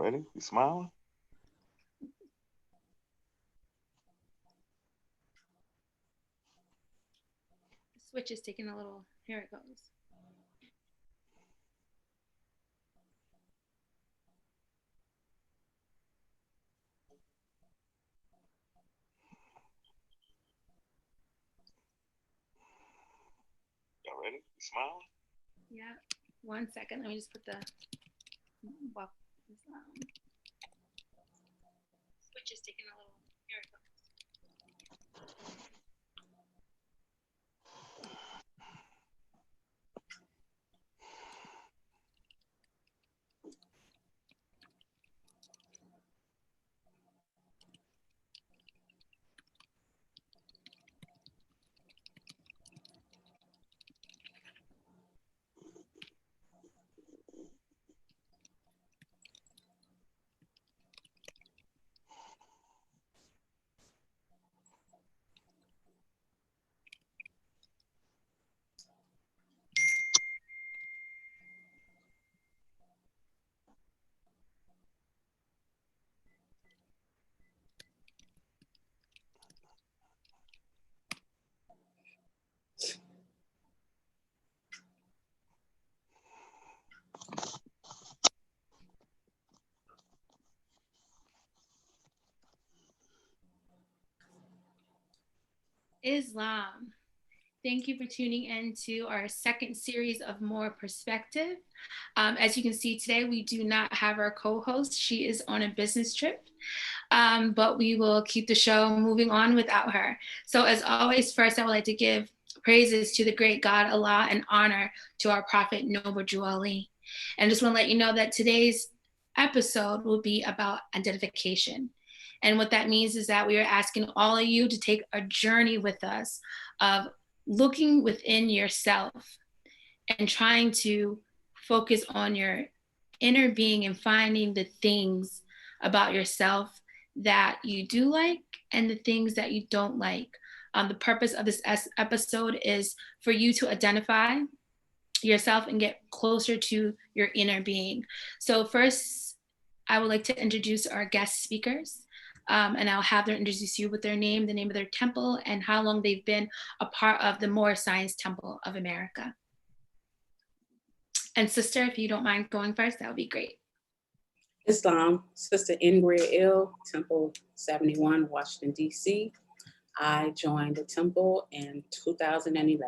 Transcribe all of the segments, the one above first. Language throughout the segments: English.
ready? You smiling? The switch is taking a little, here it goes. Y'all ready? You smiling? Yeah. 1 second. Let me just put the well, switch is taking a little, here it goes. Islam. Thank you for tuning in to our second series of More Perspective. As you can see today, we do not have our co-host. She is on a business trip, but we will keep the show moving on without her. So as always, first I would like to give praises to the great God Allah and honor to our Prophet Noble Ali. And I just want to let you know that today's episode will be about identification. And what that means is that we are asking all of you to take a journey with us of looking within yourself and trying to focus on your inner being and finding the things about yourself that you do like and the things that you don't like. The purpose of this episode is for you to identify yourself and get closer to your inner being. So first, I would like to introduce our guest speakers. And I'll have them introduce you with their name, the name of their temple, and how long they've been a part of the Moor Science Temple of America. And sister, if you don't mind going first, that would be great. Islam, Sister Ingrid Ill, Temple 71, Washington, D.C. I joined the temple in 2011.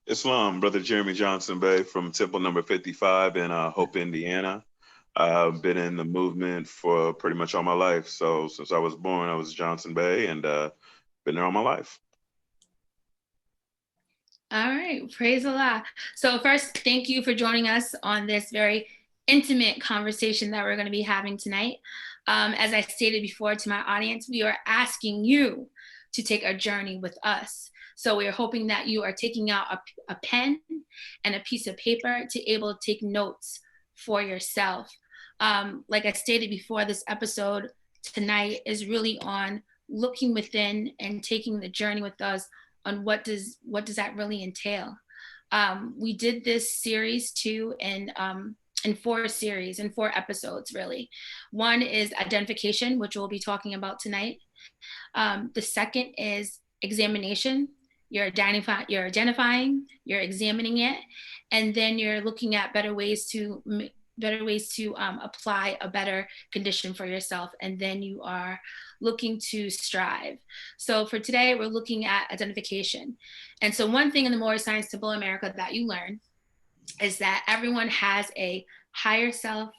Islam, Brother Jeremy Johnson Bay from Temple number 55 in Hope, Indiana. I've been in the movement for pretty much all my life. So since I was born, I was Johnson Bay and been there all my life. All right, praise Allah. So first, thank you for joining us on this very intimate conversation that we're going to be having tonight. As I stated before to my audience, we are asking you to take a journey with us. So we are hoping that you are taking out a pen and a piece of paper to able to take notes for yourself. Like I stated before, this episode tonight is really on looking within and taking the journey with us on what does that really entail. We did this series too in 4 episodes really. One is identification, which we'll be talking about tonight. The second is examination. You're identifying, you're examining it, and then you're looking at better ways to apply a better condition for yourself, and then you are looking to strive. So for today, we're looking at identification. And so one thing in the Moor Science Temple America that you learn is that everyone has a higher self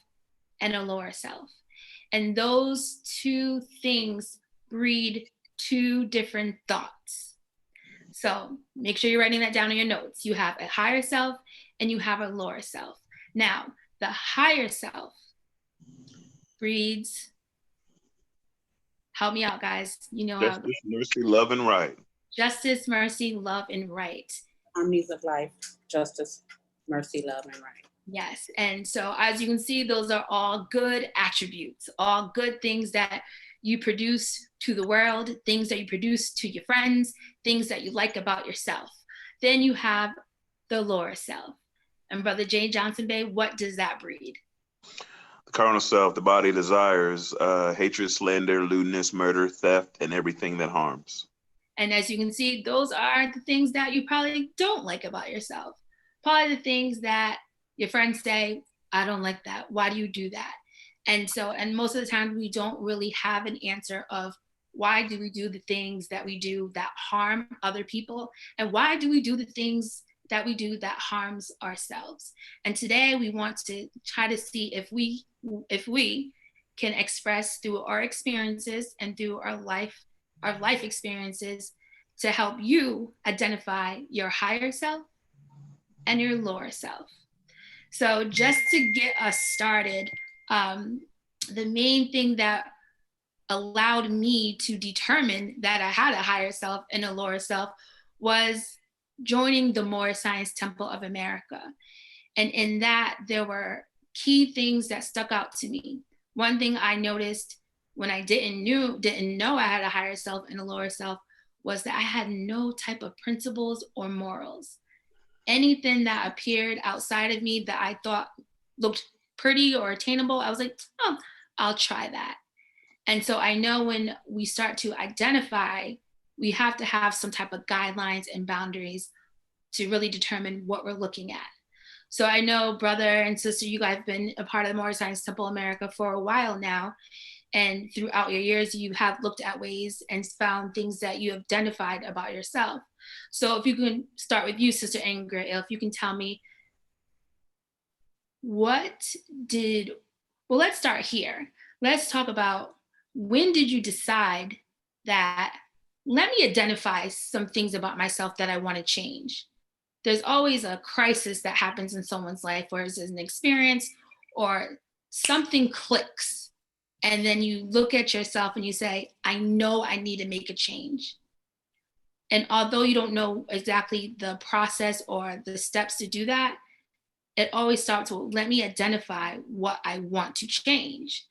and a lower self. And those two things breed two different thoughts. So make sure you're writing that down in your notes. You have a higher self and you have a lower self. Now, the higher self breeds, help me out, guys. You know, Justice, mercy, love, and right. Justice, mercy, love, and right. Harmonies of life, justice, mercy, love, and right. Yes. And so as you can see, those are all good attributes, all good things that you produce to the world, things that you produce to your friends, things that you like about yourself. Then you have the lower self. And Brother Jay Johnson Bay, what does that breed? The carnal self, the body desires hatred, slander, lewdness, murder, theft, and everything that harms. And as you can see, those are the things that you probably don't like about yourself. Probably the things that your friends say, I don't like that. Why do you do that? And most of the time we don't really have an answer of why do we do the things that we do that harm other people? And why do we do the things that we do that harms ourselves? And today we want to try to see if we can express through our experiences and through our life experiences to help you identify your higher self and your lower self. So just to get us started, the main thing that allowed me to determine that I had a higher self and a lower self was joining the Moor Science Temple of America. And in that, there were key things that stuck out to me. One thing I noticed when I didn't know I had a higher self and a lower self was that I had no type of principles or morals. Anything that appeared outside of me that I thought looked pretty or attainable, I was like, oh, I'll try that. And so I know when we start to identify, we have to have some type of guidelines and boundaries to really determine what we're looking at. So I know, brother and sister, you guys have been a part of the Moor Science Temple America for a while now. And throughout your years, you have looked at ways and found things that you have identified about yourself. So if you can start with you, Sister Ingrid, if you can tell me let's start here. Let's talk about, when did you decide that, let me identify some things about myself that I want to change? There's always a crisis that happens in someone's life, where there's an experience or something clicks. And then you look at yourself and you say, I know I need to make a change. And although you don't know exactly the process or the steps to do that, it always starts with, let me identify what I want to change.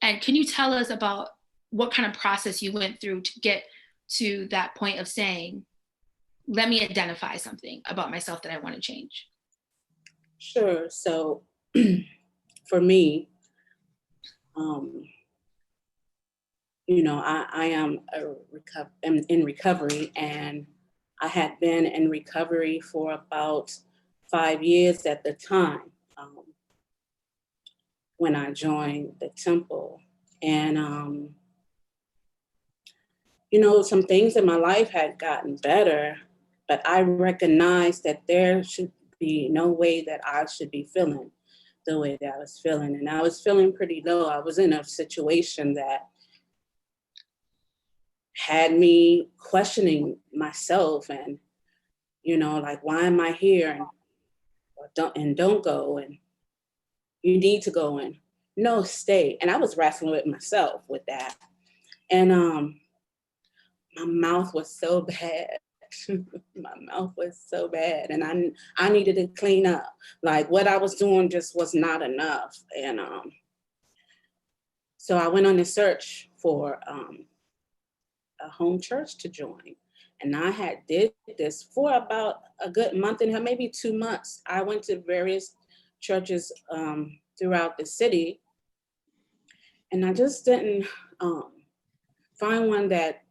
And can you tell us about what kind of process you went through to get to that point of saying, let me identify something about myself that I want to change? Sure. So for me, I am in recovery, and I had been in recovery for about 5 years at the time when I joined the temple. And, some things in my life had gotten better, but I recognized that there should be no way that I should be feeling the way that I was feeling. And I was feeling pretty low. I was in a situation that had me questioning myself and, like, why am I here? And don't go, and you need to go, and no, stay. And I was wrestling with myself with that. And my mouth was so bad. My mouth was so bad. And I needed to clean up. Like, what I was doing just was not enough. And so I went on a search for a home church to join. And I had did this for about a good month and maybe 2 months. I went to various churches throughout the city, and I just didn't find one that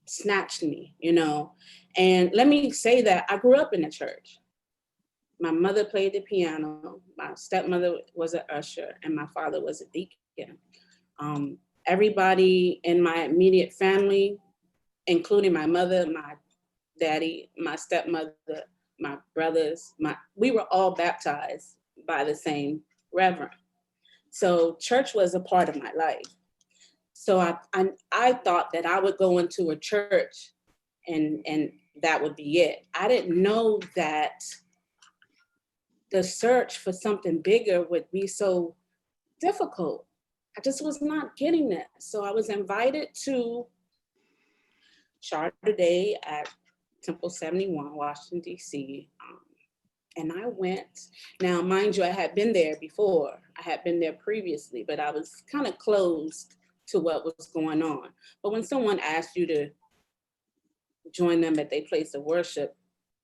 snatched me, And let me say that I grew up in the church. My mother played the piano. My stepmother was an usher, and my father was a deacon. Everybody in my immediate family, including my mother, my daddy, my stepmother, my brothers, we were all baptized by the same reverend. So church was a part of my life. So I thought that I would go into a church and that would be it. I didn't know that the search for something bigger would be so difficult. I just was not getting that. So I was invited to Charter Day at Temple 71, Washington, D.C. And I went. Now, mind you, I had been there before. I had been there previously, but I was kind of closed to what was going on. But when someone asked you to join them at their place of worship,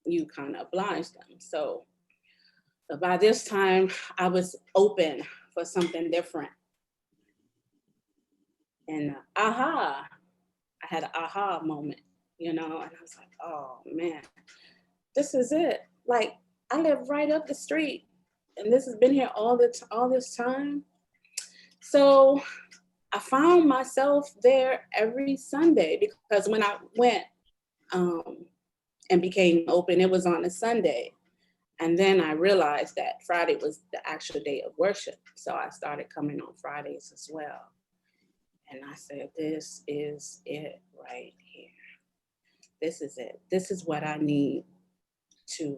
you kind of oblige them. So But by this time, I was open for something different. And I had an aha moment, and I was like, oh man, this is it. Like, I live right up the street, and this has been here all this time. So I found myself there every Sunday, because when I went and became open, it was on a Sunday. And then I realized that Friday was the actual day of worship. So I started coming on Fridays as well. And I said, this is it right here. This is it. This is what I need to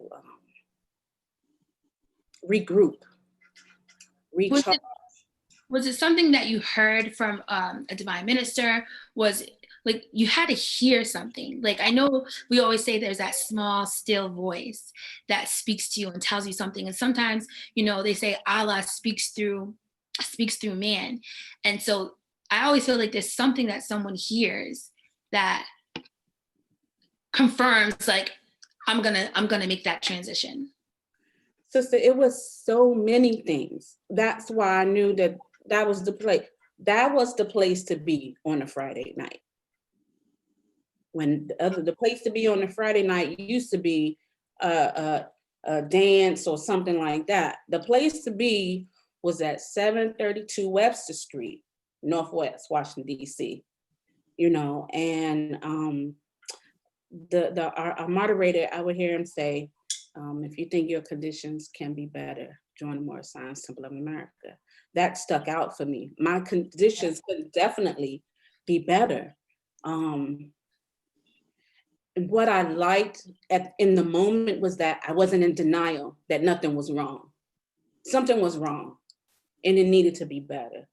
regroup, recharge. Was it something that you heard from a divine minister? Was it, like, you had to hear something? Like, I know we always say there's that small, still voice that speaks to you and tells you something. And sometimes, they say Allah speaks through man. And so I always feel like there's something that someone hears that confirms, like, I'm gonna make that transition. Sister, it was so many things. That's why I knew that was the place. That was the place to be on a Friday night. When the place to be on a Friday night used to be a dance or something like that. The place to be was at 732 Webster Street, Northwest Washington, D.C. And our moderator, I would hear him say, if you think your conditions can be better, join the Moor Science Temple of America. That stuck out for me. My conditions could definitely be better. What I liked in the moment was that I wasn't in denial that nothing was wrong. Something was wrong and it needed to be better.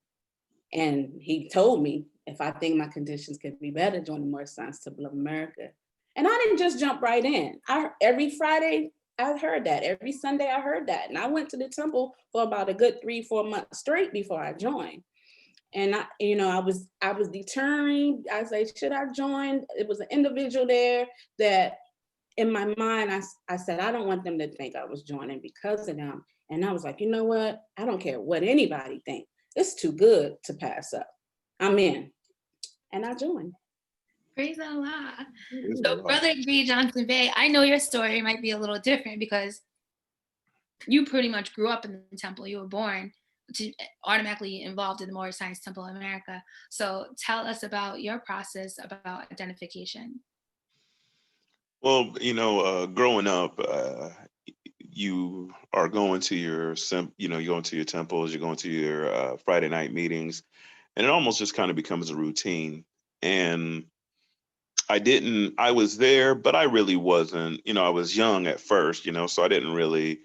And he told me, if I think my conditions could be better, join the Moor Science Temple of America. And I didn't just jump right in. Every Friday, I heard that. Every Sunday, I heard that. And I went to the temple for about a good 3-4 months straight before I joined. And I was determined. I was like, should I join? It was an individual there that in my mind, I said, I don't want them to think I was joining because of them. And I was like, you know what? I don't care what anybody thinks. It's too good to pass up. I'm in. And I joined. Praise Allah. So Brother G. Johnson Bey, I know your story might be a little different because you pretty much grew up in the temple. You were born to automatically involved in the Moor Science Temple of America. So tell us about your process about identification. Well, growing up, you are going to you're going to your temples, you're going to your Friday night meetings, and it almost just kind of becomes a routine. And I was there, but I really wasn't, I was young at first, so I didn't really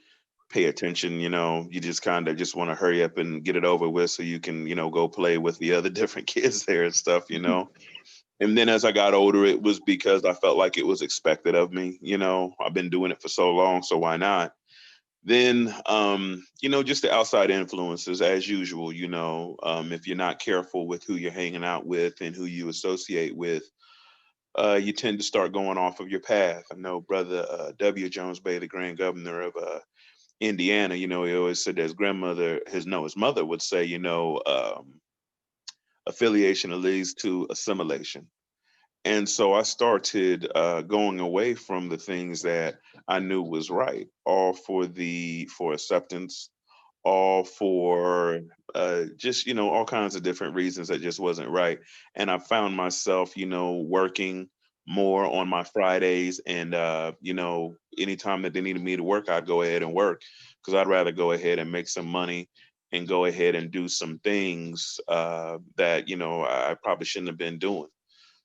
pay attention. You just kind of just want to hurry up and get it over with so you can, go play with the other different kids there and stuff. And then as I got older, it was because I felt like it was expected of me. I've been doing it for so long, so why not? Then, just the outside influences as usual, if you're not careful with who you're hanging out with and who you associate with, you tend to start going off of your path. I know Brother W. Jones Bey, the Grand Governor of Indiana, he always said that his mother would say, affiliation leads to assimilation. And so I started going away from the things that I knew was right, all for acceptance, all for just, all kinds of different reasons that just wasn't right. And I found myself, working more on my Fridays and, anytime that they needed me to work, I'd go ahead and work because I'd rather go ahead and make some money and go ahead and do some things that, I probably shouldn't have been doing.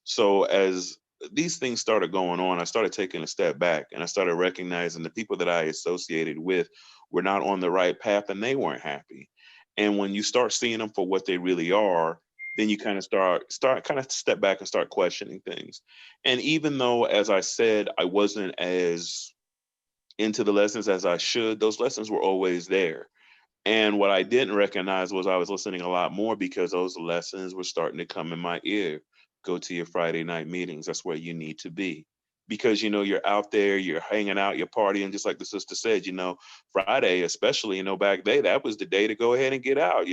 So as these things started going on, I started taking a step back and I started recognizing the people that I associated with were not on the right path and they weren't happy. And when you start seeing them for what they really are, then you kind of start kind of step back and start questioning things. And even though, as I said, I wasn't as into the lessons as I should, those lessons were always there. And what I didn't recognize was I was listening a lot more because those lessons were starting to come in my ear. Go to your Friday night meetings. That's where you need to be. because, you're out there, you're hanging out, you're partying, just like the sister said, Friday, especially, back then, that was the day to go ahead and get out,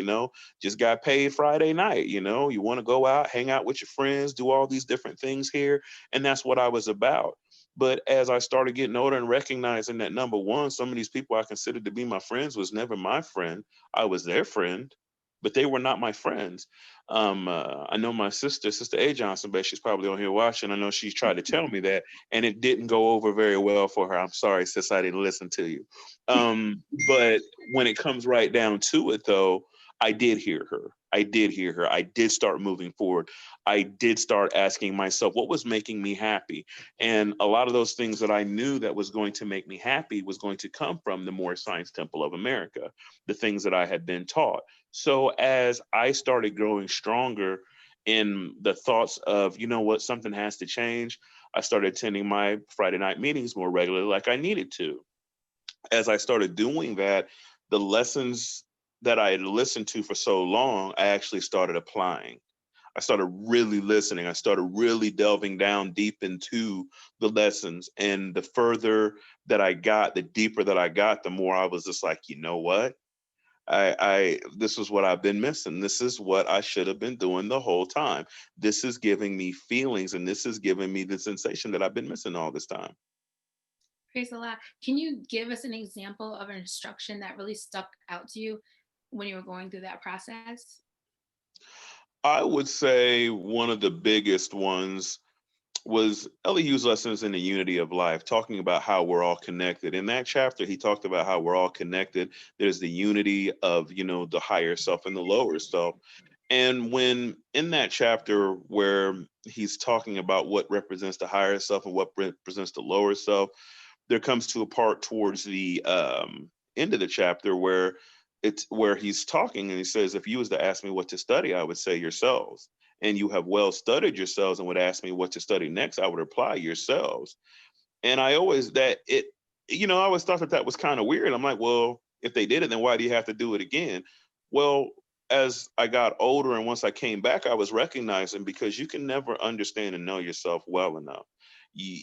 just got paid Friday night, you want to go out, hang out with your friends, do all these different things here. And that's what I was about. But as I started getting older and recognizing that, number one, some of these people I considered to be my friends was never my friend. I was their friend, but they were not my friends. I know my Sister A. Johnson, but she's probably on here watching. I know she tried to tell me that, and it didn't go over very well for her. I'm sorry, sis, I didn't listen to you. But when it comes right down to it, though, I did hear her. I did hear her. I did start moving forward. I did start asking myself what was making me happy. And a lot of those things that I knew that was going to make me happy was going to come from the Moor Science Temple of America, the things that I had been taught. So as I started growing stronger in the thoughts of, what, something has to change, I started attending my Friday night meetings more regularly like I needed to. As I started doing that, the lessons that I had listened to for so long, I actually started applying. I started really listening. I started really delving down deep into the lessons. And the further that I got, the deeper that I got, the more I was just like, you know what? This is what I've been missing. This is what I should have been doing the whole time. This is giving me feelings, and this is giving me the sensation that I've been missing all this time. Praise the Lord. Can you give us an example of an instruction that really stuck out to you when you were going through that process? I would say one of the biggest ones was Elihu's lessons in the unity of life, talking about how we're all connected. In that chapter, he talked about how we're all connected. There's the unity of, the higher self and the lower self. And when in that chapter where he's talking about what represents the higher self and what represents the lower self, there comes to a part towards the end of the chapter where he's talking and he says, if you was to ask me what to study, I would say yourselves. And you have well studied yourselves and would ask me what to study next, I would reply yourselves. And I always I always thought that was kind of weird. I'm like, well, if they did it, then why do you have to do it again? Well, as I got older and once I came back, I was recognizing because you can never understand and know yourself well enough. You,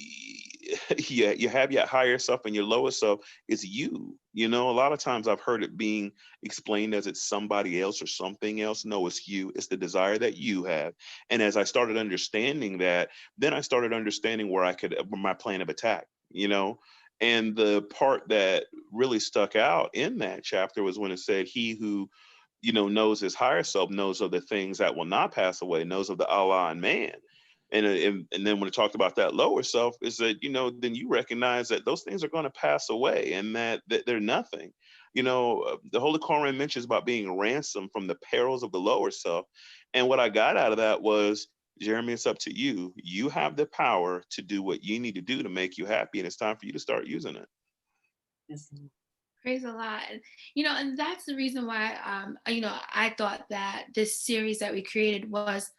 yeah, you have your higher self and your lower self. It's you. A lot of times I've heard it being explained as it's somebody else or something else. No, it's you. It's the desire that you have. And as I started understanding that, then I started understanding where my plan of attack, and the part that really stuck out in that chapter was when it said, he who, knows his higher self knows of the things that will not pass away, knows of the Allah and man. And then when it talked about that lower self is that, then you recognize that those things are going to pass away and that they're nothing. The Holy Quran mentions about being ransomed from the perils of the lower self. And what I got out of that was, Jeremy, it's up to you. You have the power to do what you need to do to make you happy. And it's time for you to start using it. Yes. Praise a lot. And that's the reason why, I thought that this series that we created was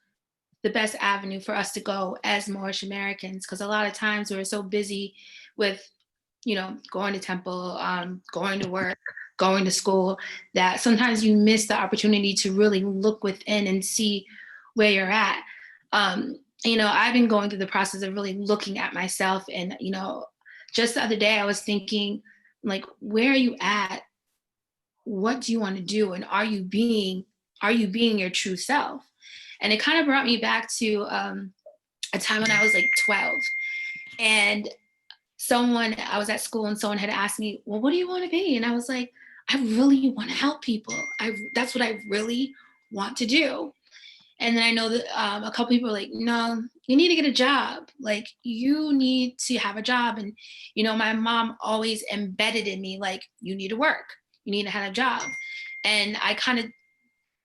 the best avenue for us to go as Moorish Americans, because a lot of times we're so busy with, going to temple, going to work, going to school, that sometimes you miss the opportunity to really look within and see where you're at. I've been going through the process of really looking at myself, and, just the other day I was thinking, like, where are you at? What do you want to do? And are you being your true self? And it kind of brought me back to a time when I was like 12. And I was at school and someone had asked me, well, what do you want to be? And I was like, I really want to help people. That's what I really want to do. And then I know that a couple people were like, no, you need to get a job. Like, you need to have a job. And, my mom always embedded in me, like, you need to work. You need to have a job. And I kind of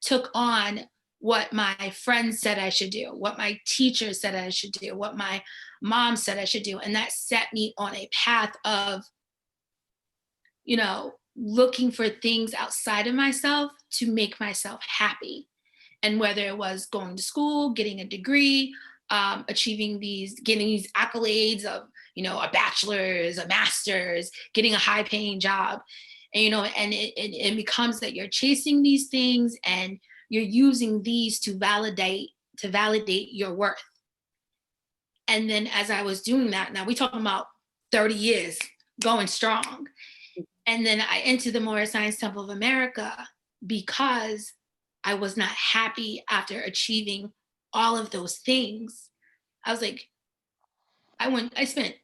took on what my friends said I should do, what my teachers said I should do, what my mom said I should do. And that set me on a path of, looking for things outside of myself to make myself happy. And whether it was going to school, getting a degree, getting these accolades of, a bachelor's, a master's, getting a high paying job. And, and it becomes that you're chasing these things and you're using these to validate your worth. And then as I was doing that, now we talking about 30 years going strong. And then I entered the Moor Science Temple of America because I was not happy after achieving all of those things. I was like, I spent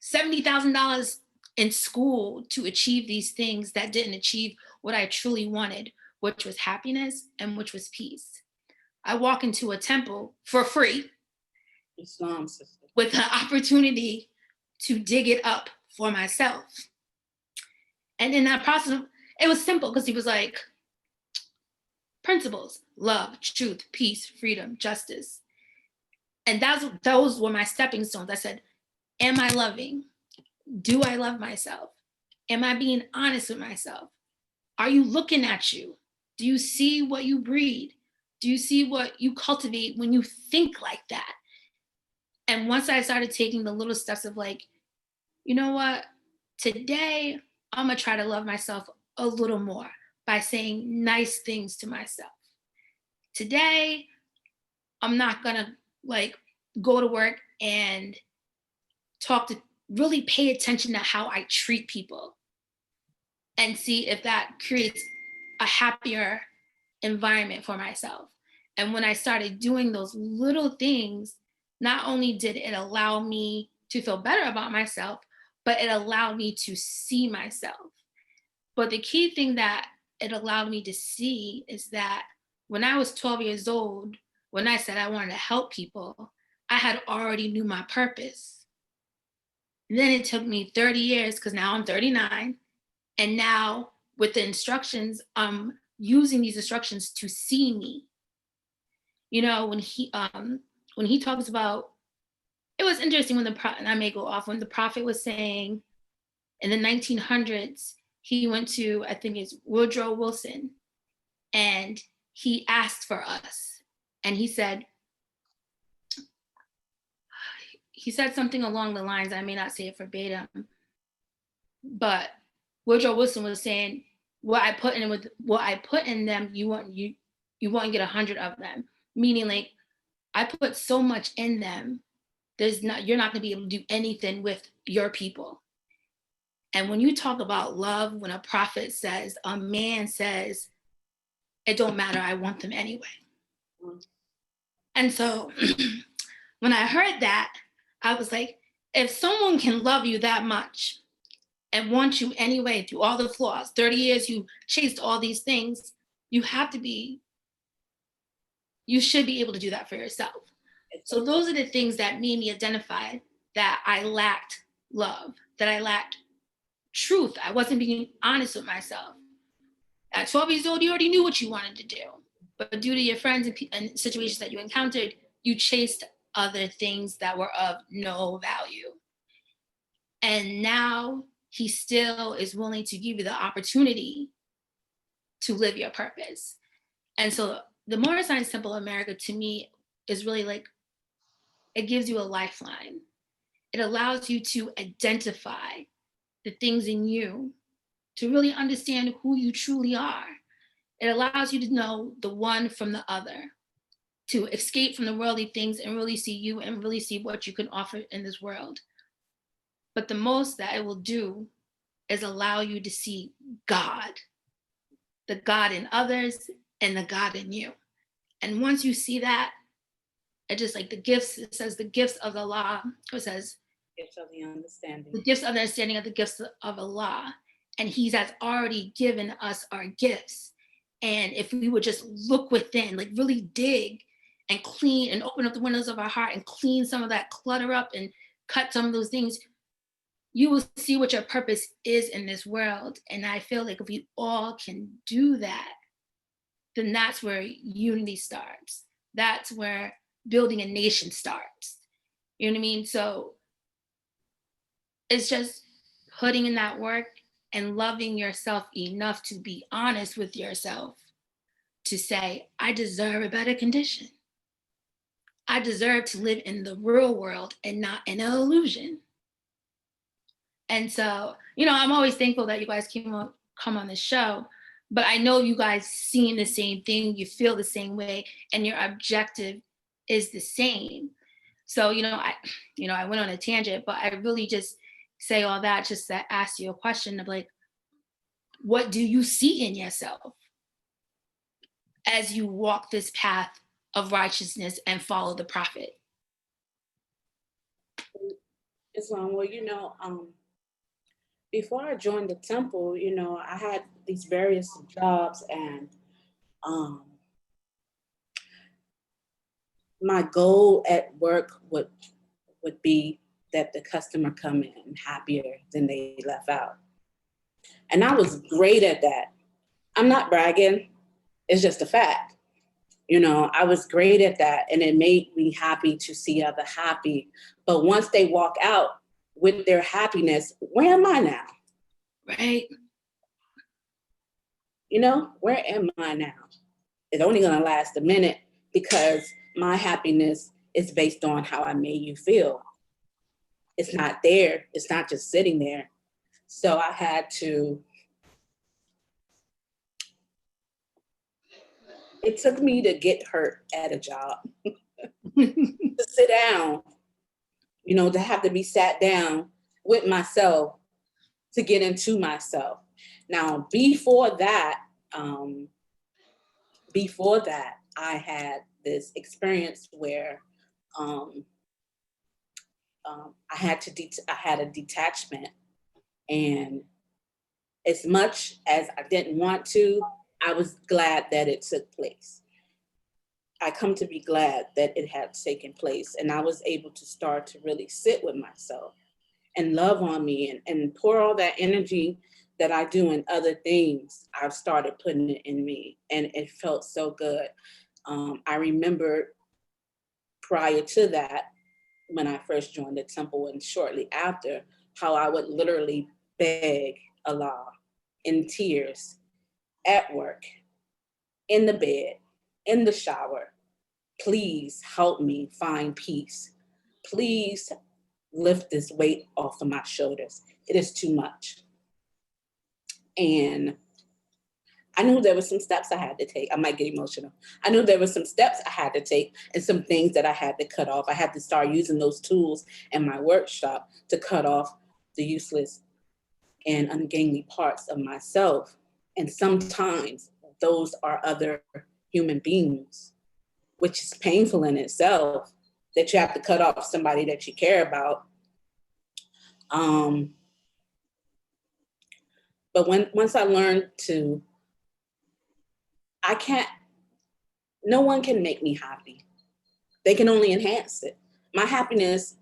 $70,000 in school to achieve these things that didn't achieve what I truly wanted, which was happiness and which was peace. I walk into a temple for free. Islam, sister. With the opportunity to dig it up for myself. And in that process, it was simple because he was like, principles, love, truth, peace, freedom, justice. And those were my stepping stones. I said, am I loving? Do I love myself? Am I being honest with myself? Are you looking at you? Do you see what you breed? Do you see what you cultivate when you think like that? And once I started taking the little steps of like, you know what, today I'm gonna try to love myself a little more by saying nice things to myself. Today, I'm not gonna like go to work and really pay attention to how I treat people and see if that creates a happier environment for myself. And when I started doing those little things, not only did it allow me to feel better about myself, but it allowed me to see myself. But the key thing that it allowed me to see is that when I was 12 years old, when I said I wanted to help people, I had already knew my purpose. And then it took me 30 years because now I'm 39. And now with the instructions, I'm using these instructions to see me. You know, when he talks about, it was interesting when and I may go off, when the prophet was saying in the 1900s, he went to, I think it's Woodrow Wilson, and he asked for us. And he said something along the lines, I may not say it verbatim, but Woodrow Wilson was saying, what I put in them, you won't get 100 of them. Meaning like, I put so much in them, you're not gonna be able to do anything with your people. And when you talk about love, when a prophet says, a man says, it don't matter, I want them anyway. And so when I heard that, I was like, if someone can love you that much and want you anyway through all the flaws, 30 years you chased all these things, you should be able to do that for yourself. So those are the things that made me identify that I lacked love, that I lacked truth. I wasn't being honest with myself. At 12 years old, you already knew what you wanted to do. But due to your friends and situations that you encountered, you chased other things that were of no value. And now he still is willing to give you the opportunity to live your purpose. And so the Moor Science Temple of America, to me, is really like, it gives you a lifeline. It allows you to identify the things in you, to really understand who you truly are. It allows you to know the one from the other, to escape from the worldly things and really see you and really see what you can offer in this world. But the most that it will do is allow you to see God, the God in others and the God in you. And once you see that, it just like the gifts, it says the gifts of Allah, it says Gifts of the understanding. The gifts of the understanding of the gifts of Allah. And he has already given us our gifts. And if we would just look within, like really dig and clean and open up the windows of our heart and clean some of that clutter up and cut some of those things, you will see what your purpose is in this world. And I feel like if we all can do that, then that's where unity starts. That's where building a nation starts. You know what I mean? So it's just putting in that work and loving yourself enough to be honest with yourself, to say, I deserve a better condition. I deserve to live in the real world and not in an illusion. And so, you know, I'm always thankful that you guys come on the show, but I know you guys seeing the same thing, you feel the same way, and your objective is the same. So, I went on a tangent, but I really just say all that just to ask you a question of like, what do you see in yourself as you walk this path of righteousness and follow the prophet? Islam, well, before I joined the temple, I had these various jobs, and my goal at work would be that the customer come in happier than they left out. And I was great at that. I'm not bragging, it's just a fact. I was great at that, and it made me happy to see other happy. But once they walk out with their happiness, where am I now? Right. Where am I now? It's only gonna last a minute because my happiness is based on how I made you feel. It's not there. It's not just sitting there. So I had to, it took me to get hurt at a job, to sit down, to have to be sat down with myself to get into myself. Now, before that, I had this experience where I had a detachment, and as much as I didn't want to, I was glad that it took place. I come to be glad that it had taken place, and I was able to start to really sit with myself and love on me and pour all that energy that I do in other things. I've started putting it in me, and it felt so good. I remember prior to that, when I first joined the temple and shortly after, how I would literally beg Allah in tears at work, in the bed, in the shower, please help me find peace. Please lift this weight off of my shoulders. It is too much. And I knew there were some steps I had to take. I might get emotional. I knew there were some steps I had to take and some things that I had to cut off. I had to start using those tools in my workshop to cut off the useless and ungainly parts of myself. And sometimes those are other human beings, which is painful in itself, that you have to cut off somebody that you care about. But once I learned to, no one can make me happy. They can only enhance it. My happiness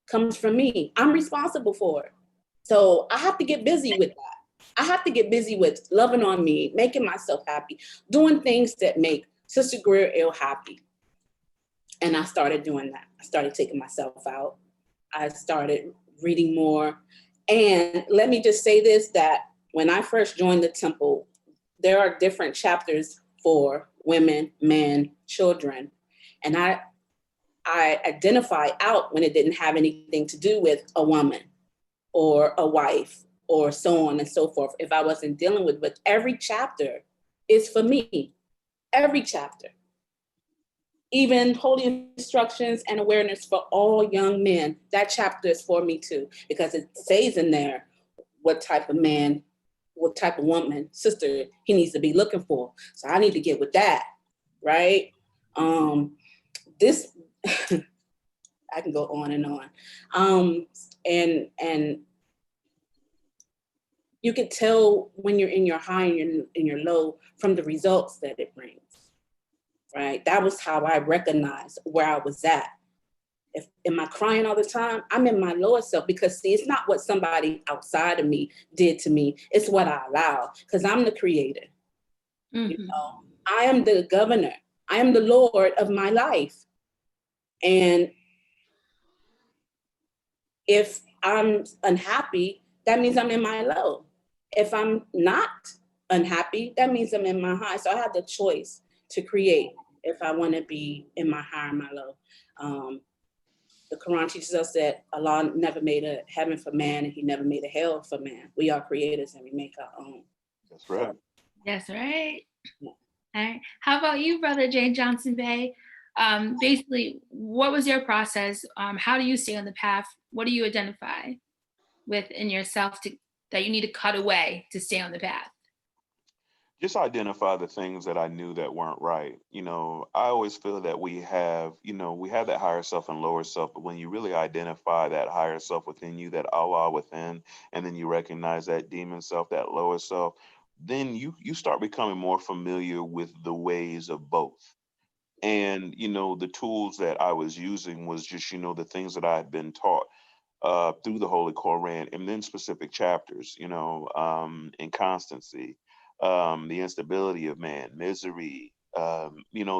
comes from me. I'm responsible for it. So I have to get busy with that. I have to get busy with loving on me, making myself happy, doing things that make Sister Greer ill happy. And I started doing that. I started taking myself out. I started reading more. And let me just say this, that when I first joined the temple, there are different chapters for women, men, children. And I identify out when it didn't have anything to do with a woman or a wife or so on and so forth. If I wasn't dealing with, but every chapter is for me, every chapter. Even holy instructions and awareness for all young men, that chapter is for me too, because it says in there what type of man, what type of woman, sister he needs to be looking for. So I need to get with that, right? This, I can go on and on. And you can tell when you're in your high and in your low from the results that it brings, right? That was how I recognized where I was at. Am I crying all the time? I'm in my lower self, because see, it's not what somebody outside of me did to me. It's what I allow, because I'm the creator. Mm-hmm. I am the governor. I am the Lord of my life. And if I'm unhappy, that means I'm in my low. If I'm not unhappy, that means I'm in my high. So I have the choice to create if I want to be in my high or my low. The Quran teaches us that Allah never made a heaven for man, and he never made a hell for man. We are creators and we make our own. That's right. That's right. Yeah. All right. How about you, Brother Jay Johnson Bey? Basically, what was your process? How do you stay on the path? What do you identify with in yourself that you need to cut away to stay on the path? Just identify the things that I knew that weren't right. I always feel that we have that higher self and lower self, but when you really identify that higher self within you, that Allah within, and then you recognize that demon self, that lower self, then you start becoming more familiar with the ways of both. And the tools that I was using was just the things that I had been taught through the Holy Koran, and then specific chapters, inconstancy, the instability of man, misery.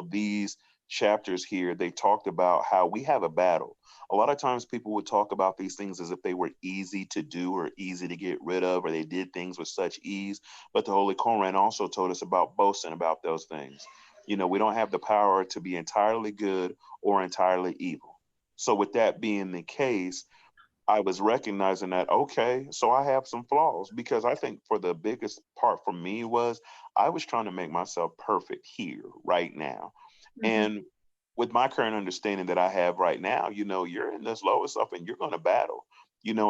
These chapters here, they talked about how we have a battle. A lot of times people would talk about these things as if they were easy to do or easy to get rid of, or they did things with such ease. But the Holy Koran also told us about boasting about those things. We don't have the power to be entirely good or entirely evil. So with that being the case, I was recognizing that, okay, so I have some flaws, because I think for the biggest part for me was I was trying to make myself perfect here, right now. Mhm. And with my current understanding that I have right now, you're in this lower stuff and you're going to battle.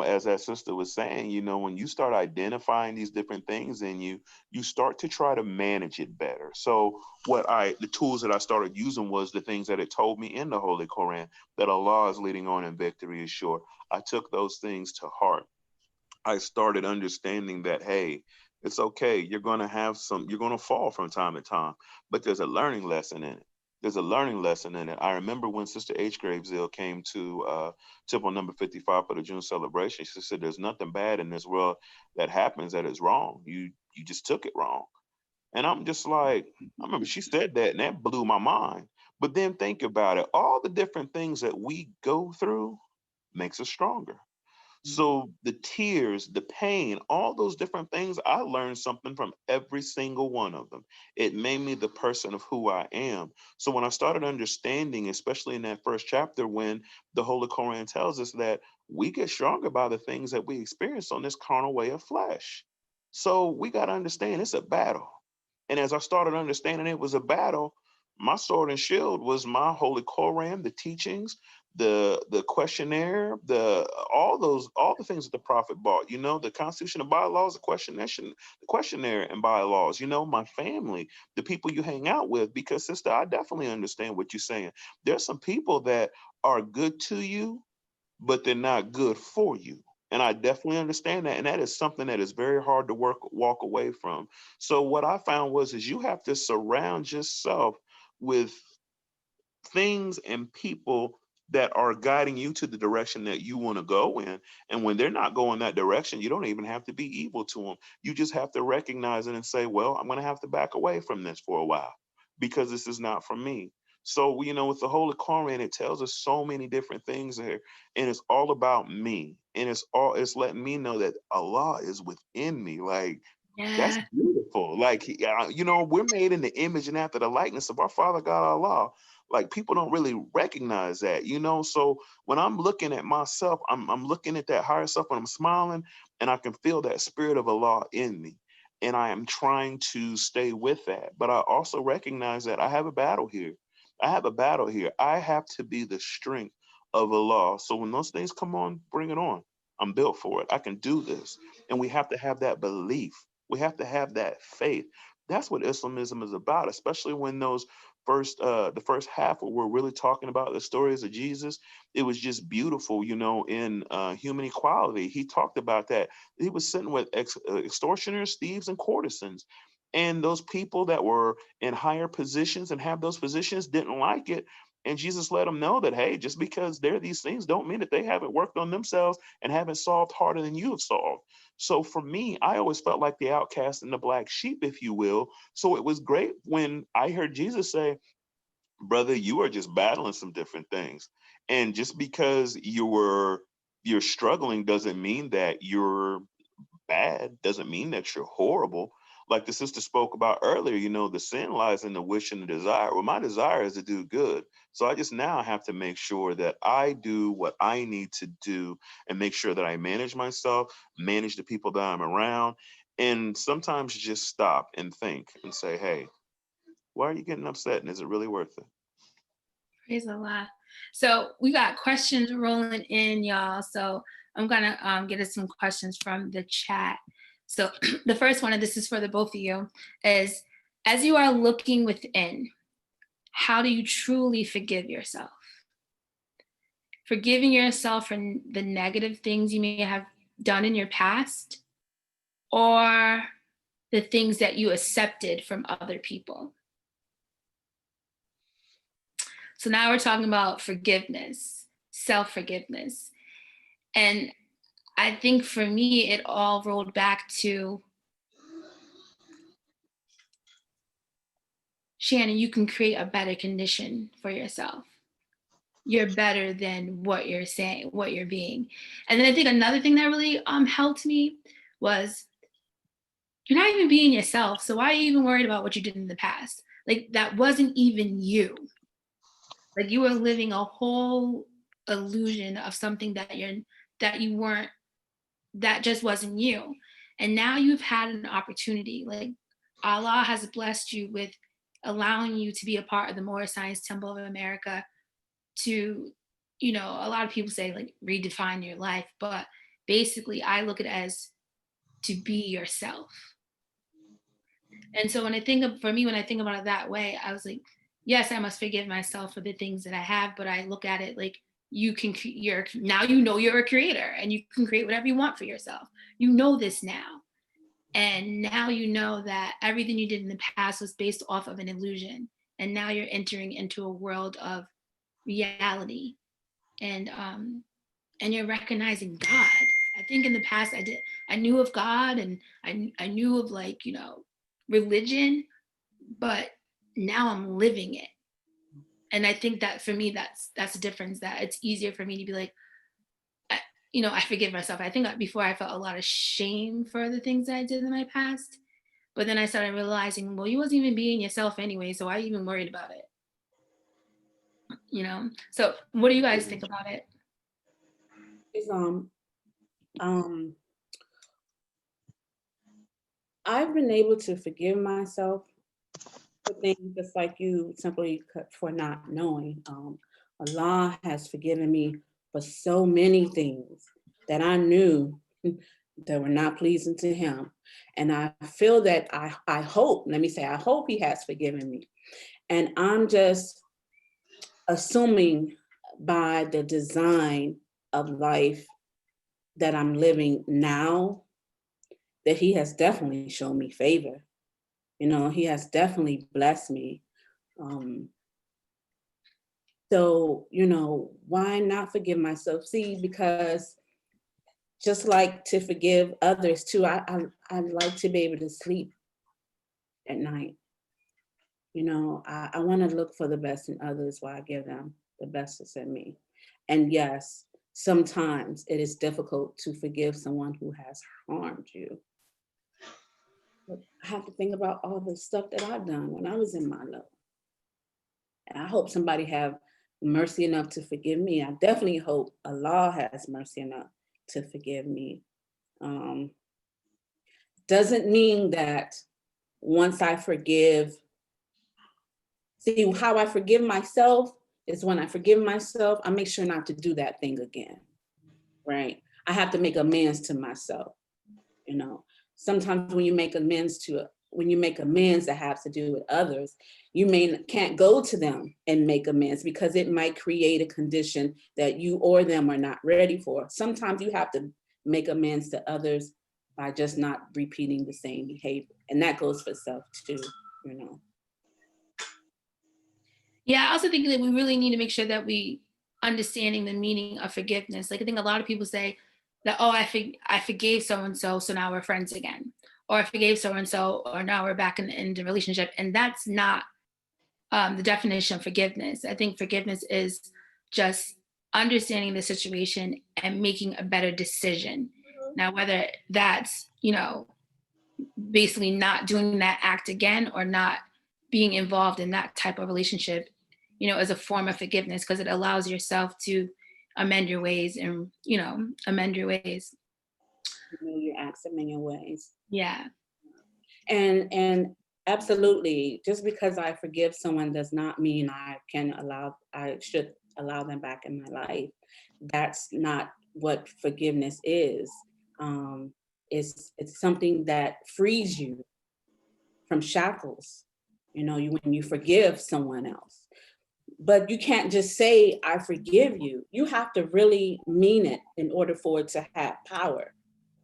As that sister was saying, when you start identifying these different things in you start to try to manage it better. So the tools that I started using was the things that it told me in the Holy Koran, that Allah is leading on and victory is sure. I took those things to heart. I started understanding that, hey, it's okay. You're going to fall from time to time, but there's a learning lesson in it. There's a learning lesson in it. I remember when Sister H. Gravesville came to Temple number 55 for the June celebration, she said, there's nothing bad in this world that happens that is wrong. You just took it wrong. And I'm just like, I remember she said that and that blew my mind. But then think about it. All the different things that we go through makes us stronger. So the tears, the pain, all those different things, I learned something from every single one of them. It made me the person of who I am. So when I started understanding, especially in that first chapter, when the Holy Koran tells us that we get stronger by the things that we experience on this carnal way of flesh. So we got to understand it's a battle. And as I started understanding it was a battle, my sword and shield was my Holy Koran, the teachings, the questionnaire, all the things that the prophet bought, the constitution of bylaws, the questionnaire and bylaws, my family, the people you hang out with, because sister, I definitely understand what you're saying. There's some people that are good to you, but they're not good for you. And I definitely understand that. And that is something that is very hard to walk away from. So what I found is you have to surround yourself with things and people that are guiding you to the direction that you want to go in. And when they're not going that direction, you don't even have to be evil to them. You just have to recognize it and say, well, I'm going to have to back away from this for a while because this is not for me. So, with the Holy Koran, it tells us so many different things there, and it's all about me. And it's letting me know that Allah is within me. Like, that's Yeah. beautiful. Like, we're made in the image and after the likeness of our Father God Allah. Like, people don't really recognize that, So when I'm looking at myself, I'm looking at that higher self and I'm smiling, and I can feel that spirit of Allah in me. And I am trying to stay with that. But I also recognize that I have a battle here. I have a battle here. I have to be the strength of Allah. So when those things come on, bring it on. I'm built for it. I can do this. And we have to have that belief. We have to have that faith. That's what Islamism is about, especially when the first half where we're really talking about the stories of Jesus. It was just beautiful, in human equality. He talked about that. He was sitting with extortioners, thieves, and courtesans. And those people that were in higher positions and have those positions didn't like it. And Jesus let them know that, hey, just because they're these things don't mean that they haven't worked on themselves and haven't solved harder than you have solved. So for me, I always felt like the outcast and the black sheep, if you will. So it was great when I heard Jesus say, brother, you are just battling some different things. And just because you're struggling doesn't mean that you're bad, doesn't mean that you're horrible. Like the sister spoke about earlier, the sin lies in the wish and the desire. Well, my desire is to do good. So I just now have to make sure that I do what I need to do and make sure that I manage myself, manage the people that I'm around, and sometimes just stop and think and say, hey, why are you getting upset? And is it really worth it? Praise Allah. So we got questions rolling in, y'all. So I'm gonna get us some questions from the chat. So the first one, and this is for the both of you, is as you are looking within, how do you truly forgive yourself? Forgiving yourself for the negative things you may have done in your past, or the things that you accepted from other people. So now we're talking about forgiveness, self-forgiveness. And I think for me, it all rolled back to, Shannon, you can create a better condition for yourself. You're better than what you're saying, what you're being. And then I think another thing that really helped me was, you're not even being yourself. So why are you even worried about what you did in the past? Like, that wasn't even you. Like, you were living a whole illusion of something that you weren't, that just wasn't you. And now you've had an opportunity. Like, Allah has blessed you with allowing you to be a part of the Moor Science Temple of America, to, a lot of people say like redefine your life, but basically I look at it as to be yourself. And so when I think about it that way, I was like, yes, I must forgive myself for the things that I have, but I look at it like, now you're a creator and you can create whatever you want for yourself. You know this now. And now you know that everything you did in the past was based off of an illusion. And now you're entering into a world of reality. And you're recognizing God. I think in the past I knew of God, and I knew of, like, religion, but now I'm living it. And I think that for me, that's the difference, that it's easier for me to be like, I forgive myself. I think that before I felt a lot of shame for the things that I did in my past, but then I started realizing, well, you wasn't even being yourself anyway, so why are you even worried about it? So what do you guys think about it? Is I've been able to forgive myself for things just like you, simply for not knowing. Allah has forgiven me for so many things that I knew that were not pleasing to him. And I feel that I hope, let me say, I hope he has forgiven me. And I'm just assuming by the design of life that I'm living now, that he has definitely shown me favor. He has definitely blessed me. So, why not forgive myself? See, because just like to forgive others too, I like to be able to sleep at night. I want to look for the best in others while I give them the best that's in me. And yes, sometimes it is difficult to forgive someone who has harmed you. But I have to think about all the stuff that I've done when I was in my low. And I hope somebody have mercy enough to forgive me. I definitely hope Allah has mercy enough to forgive me. Doesn't mean that once I forgive, see how I forgive myself is when I forgive myself, I make sure not to do that thing again, right? I have to make amends to myself. Sometimes when you make amends that have to do with others, you can't go to them and make amends because it might create a condition that you or them are not ready for. Sometimes you have to make amends to others by just not repeating the same behavior. And that goes for self too, Yeah, I also think that we really need to make sure that we understanding the meaning of forgiveness. Like, I think a lot of people say that, oh, I forgave so-and-so, so now we're friends again. Or I forgave so-and-so, or now we're back in the relationship. And that's not the definition of forgiveness. I think forgiveness is just understanding the situation and making a better decision. Now, whether that's, basically not doing that act again or not being involved in that type of relationship, as a form of forgiveness, because it allows yourself to amend your ways and, amend your ways. Your acts, amend your ways. Yeah. And Absolutely. Just because I forgive someone does not mean I should allow them back in my life. That's not what forgiveness is. Um, it's something that frees you from shackles. When you forgive someone else. But you can't just say, I forgive you. You have to really mean it in order for it to have power.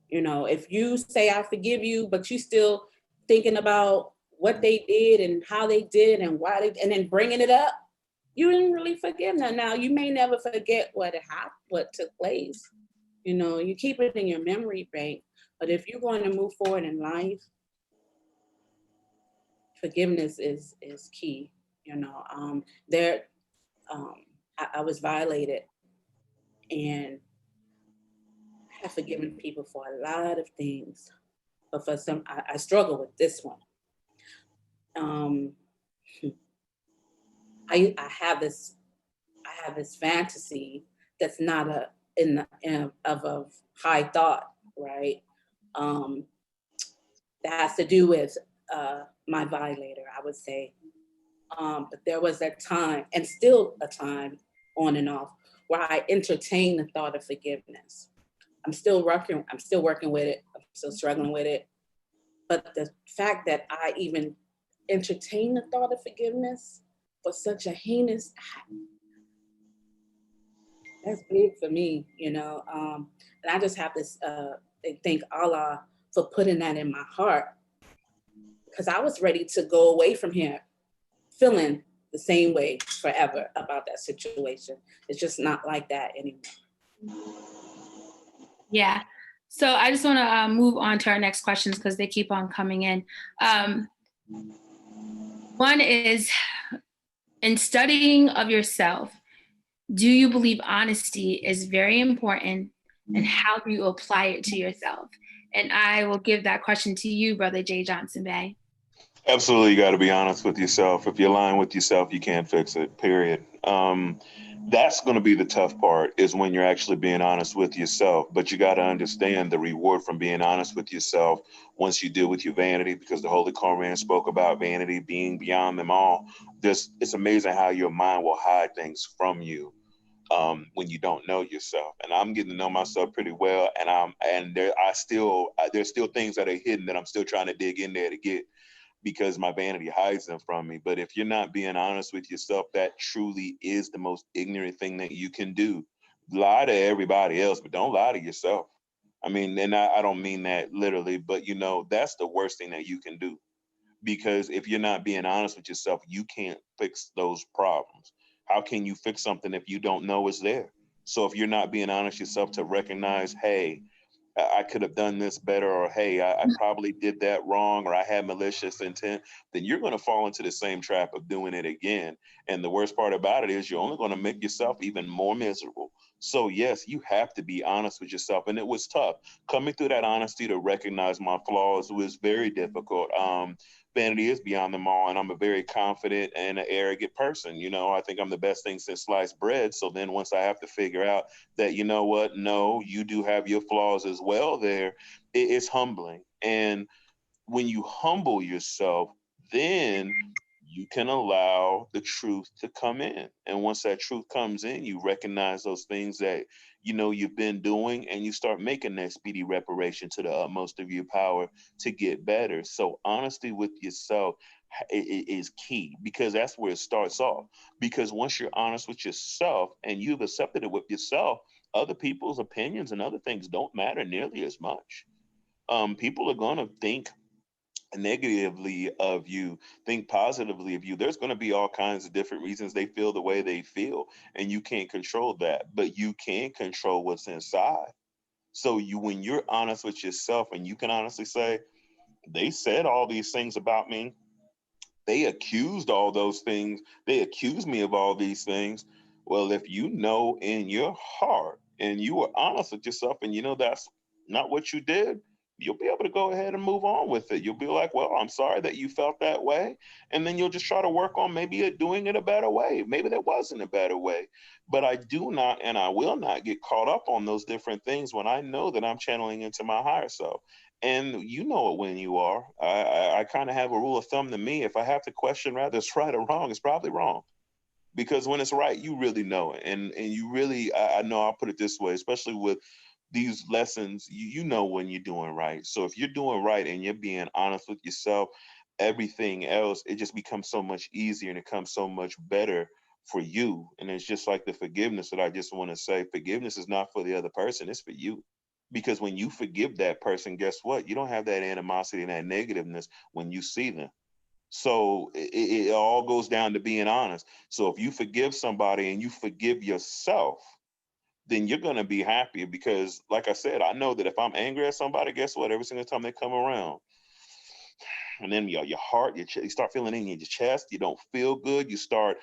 If you say, I forgive you, but you still thinking about what they did and how they did and why they, and then bringing it up, you didn't really forgive them. Now, you may never forget what happened, what took place. You keep it in your memory bank. But if you're going to move forward in life, forgiveness is key. There um, I was violated and have forgiven people for a lot of things, but for some, I struggle with this one. Um, I have this fantasy that's not of a high thought, right? Um, that has to do with my violator, I would say. But there was that time, and still a time on and off, where I entertained the thought of forgiveness. I'm still working with it. I'm still struggling with it. But the fact that I even entertain the thought of forgiveness for such a heinous act, that's big for me. And I just have this, thank Allah for putting that in my heart, because I was ready to go away from here feeling the same way forever about that situation. It's just not like that anymore. Yeah. So I just want to move on to our next questions because they keep on coming in. One is, in studying of yourself, do you believe honesty is very important, and how do you apply it to yourself? And I will give that question to you, Brother Jay Johnson Bay. Absolutely, you got to be honest with yourself. If you're lying with yourself, you can't fix it, period. That's going to be the tough part, is when you're actually being honest with yourself. But you got to understand the reward from being honest with yourself once you deal with your vanity, because the Holy Quran spoke about vanity being beyond them all. It's amazing how your mind will hide things from you when you don't know yourself. And I'm getting to know myself pretty well, and there's still things that are hidden that I'm still trying to dig in there to get, because my vanity hides them from me. But if you're not being honest with yourself, that truly is the most ignorant thing that you can do. Lie to everybody else, but don't lie to yourself. I mean, and I don't mean that literally, but that's the worst thing that you can do. Because if you're not being honest with yourself, you can't fix those problems. How can you fix something if you don't know it's there? So if you're not being honest yourself to recognize, hey, I could have done this better, or hey, I probably did that wrong, or I had malicious intent, then you're going to fall into the same trap of doing it again. And the worst part about it is you're only going to make yourself even more miserable. So yes, you have to be honest with yourself. And it was tough coming through that honesty to recognize my flaws. Was very difficult. Vanity is beyond them all, and I'm a very confident and an arrogant person. I think I'm the best thing since sliced bread. So then once I have to figure out that, you know what, no, you do have your flaws as well there, it's humbling. And when you humble yourself, then you can allow the truth to come in. And once that truth comes in, you recognize those things that you've been doing, and you start making that speedy reparation to the utmost of your power to get better. So honesty with yourself is key, because that's where it starts off. Because once you're honest with yourself and you've accepted it with yourself, other people's opinions and other things don't matter nearly as much. People are going to think negatively of you, think positively of you. There's going to be all kinds of different reasons they feel the way they feel, and you can't control that, but you can control what's inside. So when you're honest with yourself, and you can honestly say, they said all these things about me, they accused all those things, they accused me of all these things. Well, if you know in your heart and you were honest with yourself, and that's not what you did, you'll be able to go ahead and move on with it. You'll be like, well, I'm sorry that you felt that way. And then you'll just try to work on maybe doing it a better way. Maybe there wasn't a better way. But I do not and I will not get caught up on those different things when I know that I'm channeling into my higher self. And you know it when you are. I kind of have a rule of thumb to me. If I have to question whether it's right or wrong, it's probably wrong, because when it's right, you really know it. And you really, I know, I'll put it this way, especially with these lessons, you know when you're doing right. So if you're doing right and you're being honest with yourself, everything else, it just becomes so much easier and it comes so much better for you. And it's just like the forgiveness that I just want to say, forgiveness is not for the other person, it's for you. Because when you forgive that person, guess what? You don't have that animosity and that negativeness when you see them. So it all goes down to being honest. So if you forgive somebody and you forgive yourself, then you're going to be happy, because like I said, I know that if I'm angry at somebody, guess what? Every single time they come around, and then your heart, you start feeling it in your chest. You don't feel good. You start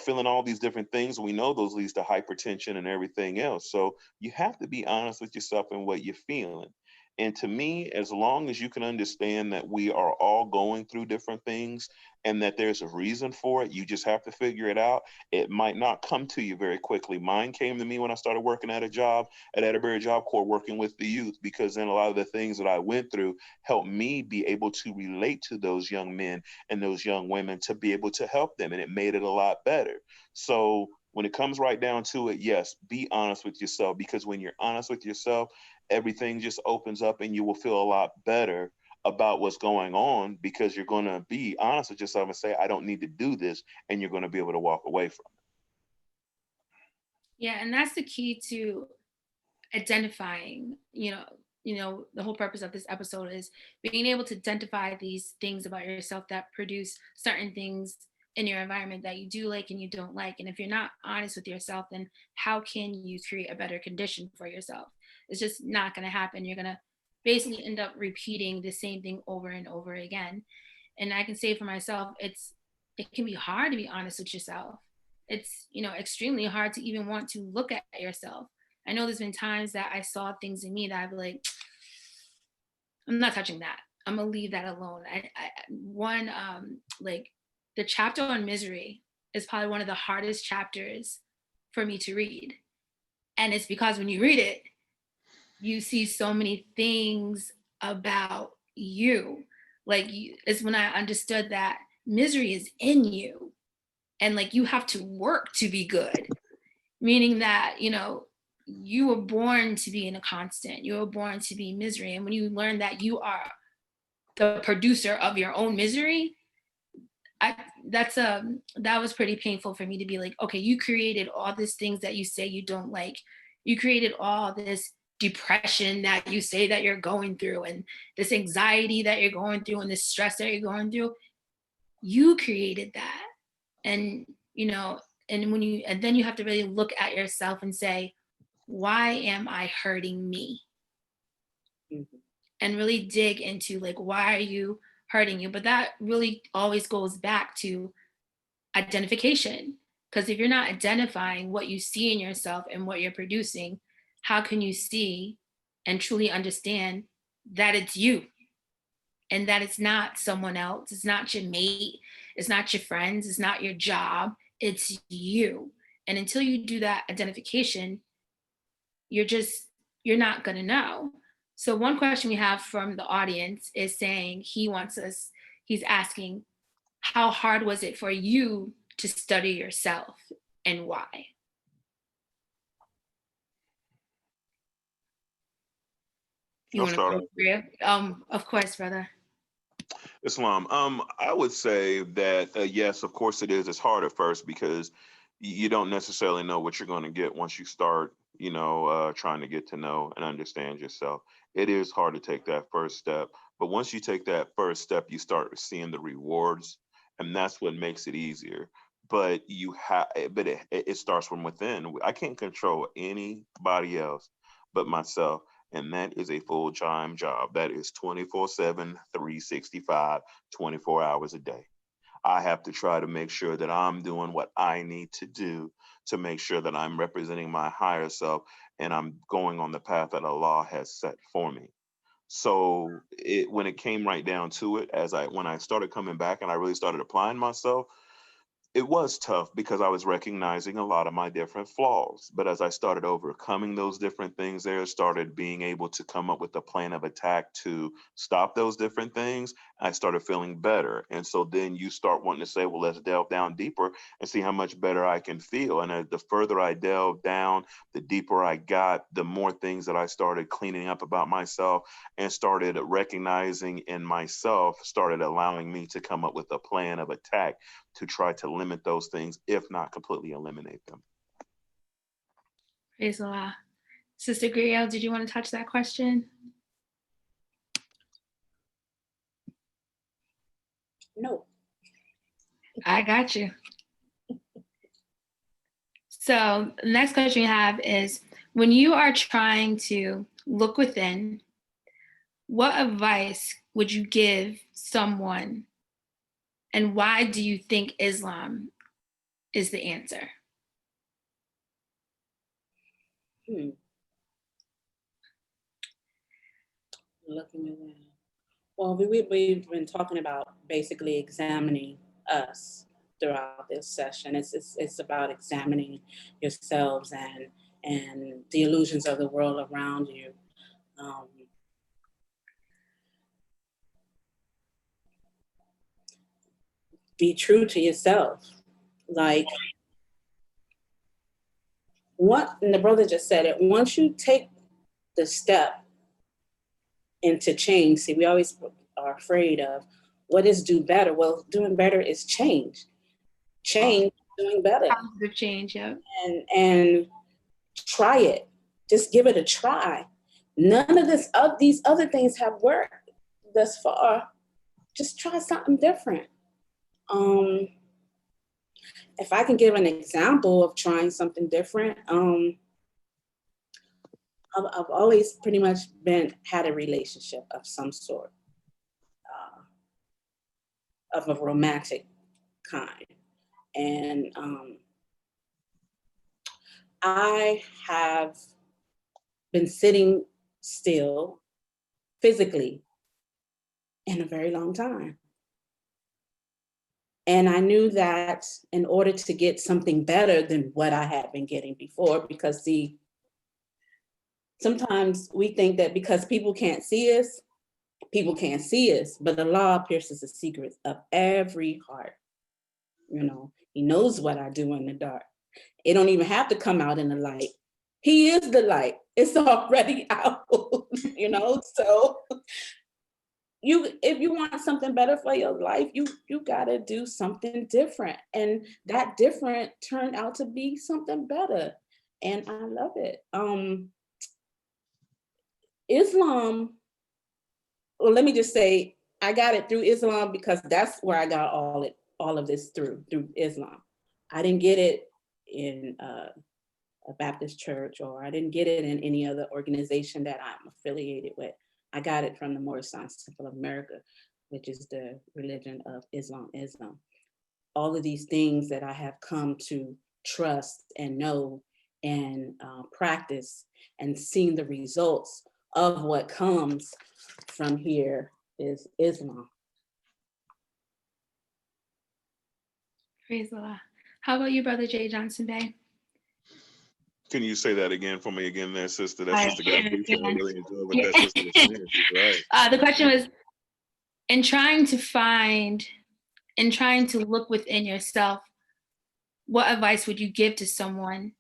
feeling all these different things. We know those leads to hypertension and everything else. So you have to be honest with yourself and what you're feeling. And to me, as long as you can understand that we are all going through different things and that there's a reason for it, you just have to figure it out. It might not come to you very quickly. Mine came to me when I started working at a job at Atterbury Job Corps, working with the youth, because then a lot of the things that I went through helped me be able to relate to those young men and those young women to be able to help them. And it made it a lot better. So when it comes right down to it, yes, be honest with yourself, because when you're honest with yourself, everything just opens up and you will feel a lot better about what's going on, because you're going to be honest with yourself and say, I don't need to do this. And you're going to be able to walk away from Yeah, and that's the key to identifying, the whole purpose of this episode is being able to identify these things about yourself that produce certain things in your environment that you do like and you don't like. And if you're not honest with yourself, then how can you create a better condition for yourself? It's just not going to happen. You're going to basically end up repeating the same thing over and over again. And I can say for myself, it can be hard to be honest with yourself. It's, extremely hard to even want to look at yourself. I know there's been times that I saw things in me that I'd be like, I'm not touching that. I'm gonna leave that alone. Like the chapter on misery is probably one of the hardest chapters for me to read. And it's because when you read it, you see so many things about you. It's when I understood that misery is in you and like you have to work to be good, meaning that you were born to be in a constant, you were born to be in misery, and when you learn that you are the producer of your own misery, I that was pretty painful for me to be like, okay, you created all these things that you say you don't like, you created all this depression that you say that you're going through, and this anxiety that you're going through, and this stress that you're going through, you created that. And and then you have to really look at yourself and say, why am I hurting me? Mhm. And really dig into like, why are you hurting you? But that really always goes back to identification. Because if you're not identifying what you see in yourself and what you're producing, how can you see and truly understand that it's you and that it's not someone else? It's not your mate, it's not your friends, it's not your job, it's you. And until you do that identification, you're not going to know. So one question we have from the audience is saying he's asking, how hard was it for you to study yourself and why? it. You I'll want to start go, off. Bria? Of course, brother. Islam. I would say that yes, of course it is. It's hard at first because you don't necessarily know what you're going to get once you start, trying to get to know and understand yourself. It is hard to take that first step, but once you take that first step, you start seeing the rewards, and that's what makes it easier. But it starts from within. I can't control anybody else but myself, and that is a full-time job. That is 24/7, 365, 24 hours a day. I have to try to make sure that I'm doing what I need to do to make sure that I'm representing my higher self and I'm going on the path that Allah has set for me. So when it came right down to it, when I started coming back and I really started applying myself, it was tough because I was recognizing a lot of my different flaws. But as I started overcoming those different things there, started being able to come up with a plan of attack to stop those different things, I started feeling better. And so then you start wanting to say, well, let's delve down deeper and see how much better I can feel. And the further I delved down, the deeper I got, the more things that I started cleaning up about myself and started recognizing in myself, started allowing me to come up with a plan of attack to try to limit those things, if not completely eliminate them. Praise Allah. Sister Griel, did you want to touch that question? No. I got you. So the next question we have is, when you are trying to look within, what advice would you give someone, and why do you think Islam is the answer? Looking within. Well, we've been talking about basically examining us throughout this session. It's about examining yourselves and the illusions of the world around you. Be true to yourself. Like and the brother just said it, once you take the step into change, see, we always are afraid of what is do better. Well, doing better is change. Change, doing better. Positive change, yeah. And try it. Just give it a try. None of these other things have worked thus far. Just try something different. If I can give an example of trying something different, I've always pretty much had a relationship of some sort, of a romantic kind. And I have been sitting still physically in a very long time. And I knew that in order to get something better than what I had been getting before, because see, sometimes we think that because people can't see us, but Allah pierces the secrets of every heart. You know, He knows what I do in the dark. It don't even have to come out in the light. He is the light. It's already out, you know? So if you want something better for your life, you gotta do something different. And that different turned out to be something better. And I love it. Islam, well, let me just say, I got it through Islam because that's where I got all of this through Islam. I didn't get it in a Baptist church, or I didn't get it in any other organization that I'm affiliated with. I got it from the Moor Temple of America, which is the religion of Islam. All of these things that I have come to trust and know and practice and seen the results of what comes from here is Islam. Praise Allah. How about you, Brother Jay Johnson Bay? Can you say that again for me again there, sister? That sister got me. I really enjoyed what that sister was saying. She's right. The question was, in trying to look within yourself, what advice would you give to someone,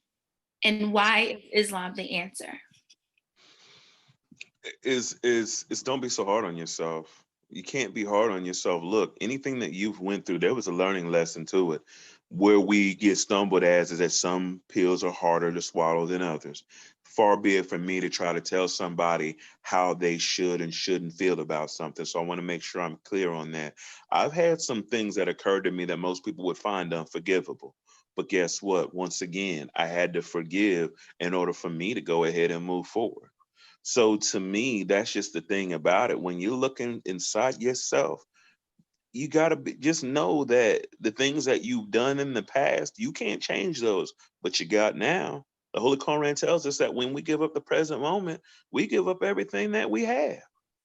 and why is Islam the answer? Is don't be so hard on yourself. You can't be hard on yourself. Look, anything that you've went through, there was a learning lesson to it. Where we get stumbled as is that some pills are harder to swallow than others. Far be it from me to try to tell somebody how they should and shouldn't feel about something. So I want to make sure I'm clear on that. I've had some things that occurred to me that most people would find unforgivable. But guess what? Once again, I had to forgive in order for me to go ahead and move forward. So to me, that's just the thing about it. When you're looking inside yourself, you gotta just know that the things that you've done in the past, you can't change those, but you got now. The Holy Quran tells us that when we give up the present moment, we give up everything that we have.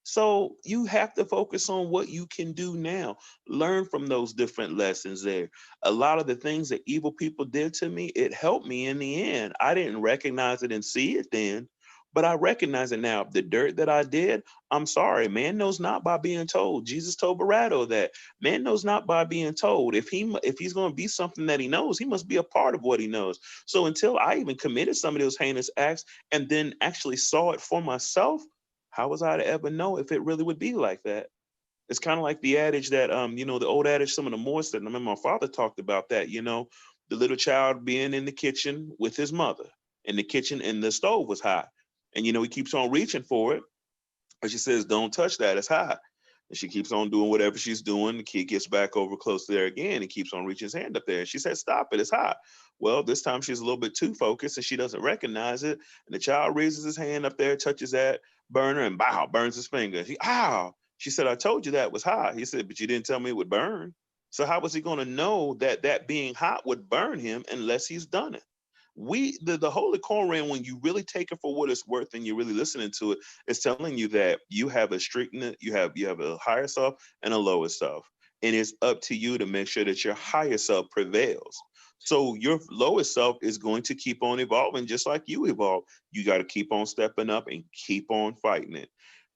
So you have to focus on what you can do now. Learn from those different lessons there. A lot of the things that evil people did to me, it helped me in the end. I didn't recognize it and see it then, but I recognize it now. The dirt that I did, I'm sorry. Man knows not by being told. Jesus told Barato that man knows not by being told. If he's going to be something that he knows, he must be a part of what he knows. So until I even committed some of those heinous acts and then actually saw it for myself, how was I to ever know if it really would be like that? It's kind of like the adage that the old adage some of the Moor said. And I remember my father talked about that, the little child being in the kitchen with his mother in the kitchen and the stove was hot. And he keeps on reaching for it. And she says, "Don't touch that, it's hot." And she keeps on doing whatever she's doing. The kid gets back over close to there again and keeps on reaching his hand up there. And she said, "Stop it, it's hot." Well, this time she's a little bit too focused and she doesn't recognize it. And the child raises his hand up there, touches that burner, and bow, burns his finger. Ow. She said, "I told you that was hot." He said, "But you didn't tell me it would burn." So how was he going to know that that being hot would burn him unless he's done it? The Holy Koran, when you really take it for what it's worth and you're really listening to it, it's telling you that you have a strength, you have a higher self and a lower self, and it's up to you to make sure that your higher self prevails. So your lowest self is going to keep on evolving just like you evolve. You got to keep on stepping up and keep on fighting it.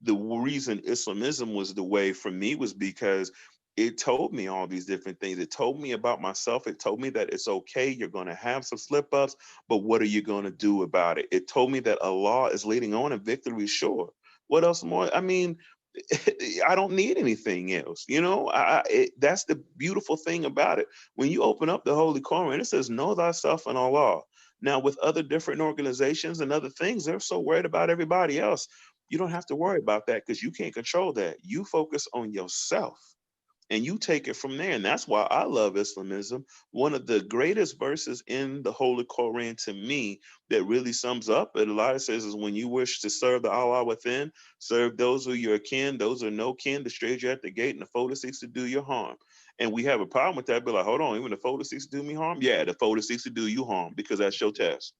The reason Islamism was the way for me was because it told me all these different things. It told me about myself. It told me that it's okay. You're going to have some slip ups, but what are you going to do about it? It told me that Allah is leading on and victory is sure. What else more? I mean, I don't need anything else. That's the beautiful thing about it. When you open up the Holy Quran, it says, "Know thyself and Allah." Now, with other different organizations and other things, they're so worried about everybody else. You don't have to worry about that because you can't control that. You focus on yourself and you take it from there. And that's why I love Islamism. One of the greatest verses in the Holy Koran to me that really sums up it, a lot of says, is when you wish to serve the Allah within, serve those who are your kin, those who are no kin, the stranger at the gate, and the foe that seeks to do you harm. And we have a problem with that. Be like, hold on, even the foe that seeks to do me harm? Yeah, the foe that seeks to do you harm because that's your test.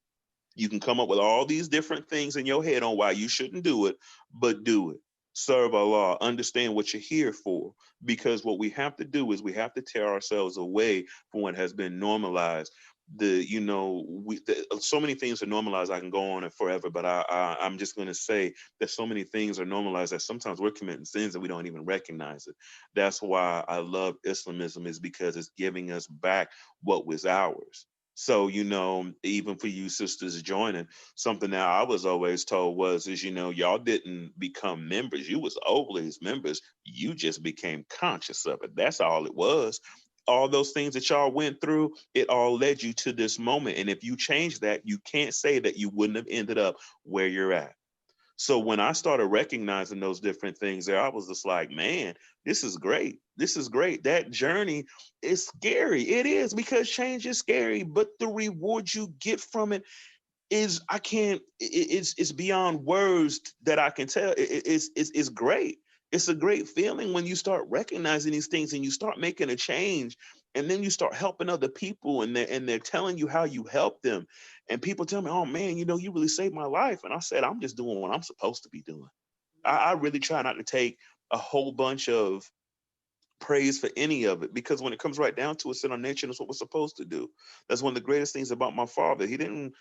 You can come up with all these different things in your head on why you shouldn't do it, but do it. Serve Allah. Understand what you're here for. Because what we have to do is we have to tear ourselves away from what has been normalized. So many things are normalized. I can go on it forever, but I'm just going to say that so many things are normalized that sometimes we're committing sins and we don't even recognize it. That's why I love Islamism, is because it's giving us back what was ours. So, even for you sisters joining, something that I was always told is, y'all didn't become members. You was always members. You just became conscious of it. That's all it was. All those things that y'all went through, it all led you to this moment. And if you change that, you can't say that you wouldn't have ended up where you're at. So when I started recognizing those different things there, I was just like, man, this is great. This is great. That journey is scary. It is, because change is scary, but the reward you get from it is, I can't, it's beyond words that I can tell. It's great. It's a great feeling when you start recognizing these things and you start making a change, and then you start helping other people, and they're telling you how you help them. And people tell me, "Oh man, you really saved my life." And I said, "I'm just doing what I'm supposed to be doing." I really try not to take a whole bunch of praise for any of it, because when it comes right down to it, sin on nature is what we're supposed to do. That's one of the greatest things about my father. He didn't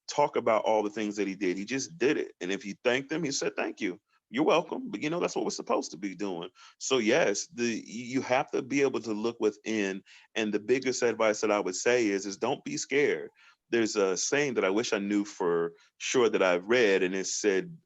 talk about all the things that he did. He just did it. And if you thanked him, he said, "Thank you. You're welcome." But that's what we're supposed to be doing. So yes, you have to be able to look within. And the biggest advice that I would say is don't be scared. There's a saying that I wish I knew for sure that I've read, and it said,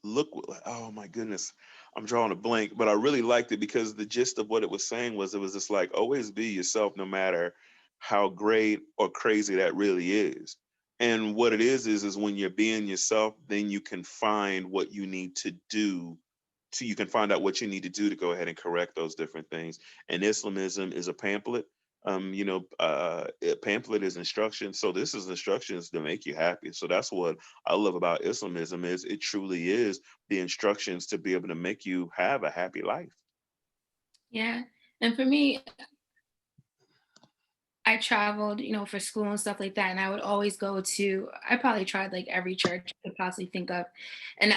look, oh my goodness, I'm drawing a blank, but I really liked it because the gist of what it was saying was, it was just like, always be yourself no matter how great or crazy that really is. And what it is when you're being yourself, then you can find what you need to do, so you can find out what you need to do to go ahead and correct those different things. And Islamism is a pamphlet. A pamphlet is instruction. So this is instructions to make you happy. So that's what I love about Islamism, is it truly is the instructions to be able to make you have a happy life. Yeah. And for me, I traveled, for school and stuff like that, and I would always go to. I probably tried like every church I could possibly think of, and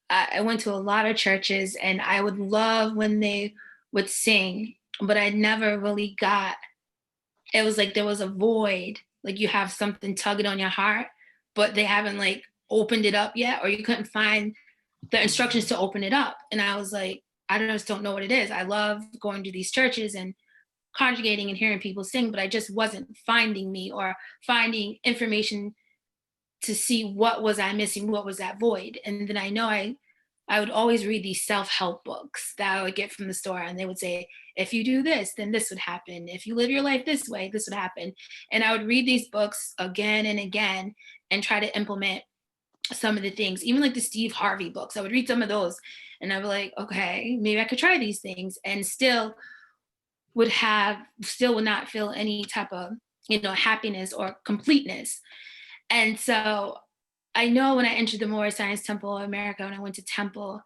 I went to a lot of churches, and I would love when they would sing, but I never really got. It was like there was a void, like you have something tugging on your heart, but they haven't like opened it up yet, or you couldn't find the instructions to open it up. And I was like, I just don't know what it is. I love going to these churches and conjugating and hearing people sing, but I just wasn't finding me or finding information to see what was I missing, what was that void. And then I know I would always read these self-help books that I would get from the store, and they would say, if you do this, then this would happen. If you live your life this way, this would happen. And I would read these books again and again and try to implement some of the things, even like the Steve Harvey books. I would read some of those and I'd be like, okay, maybe I could try these things, and still would not feel any type of, happiness or completeness. And so I know when I entered the Moor Science Temple of America, when I went to Temple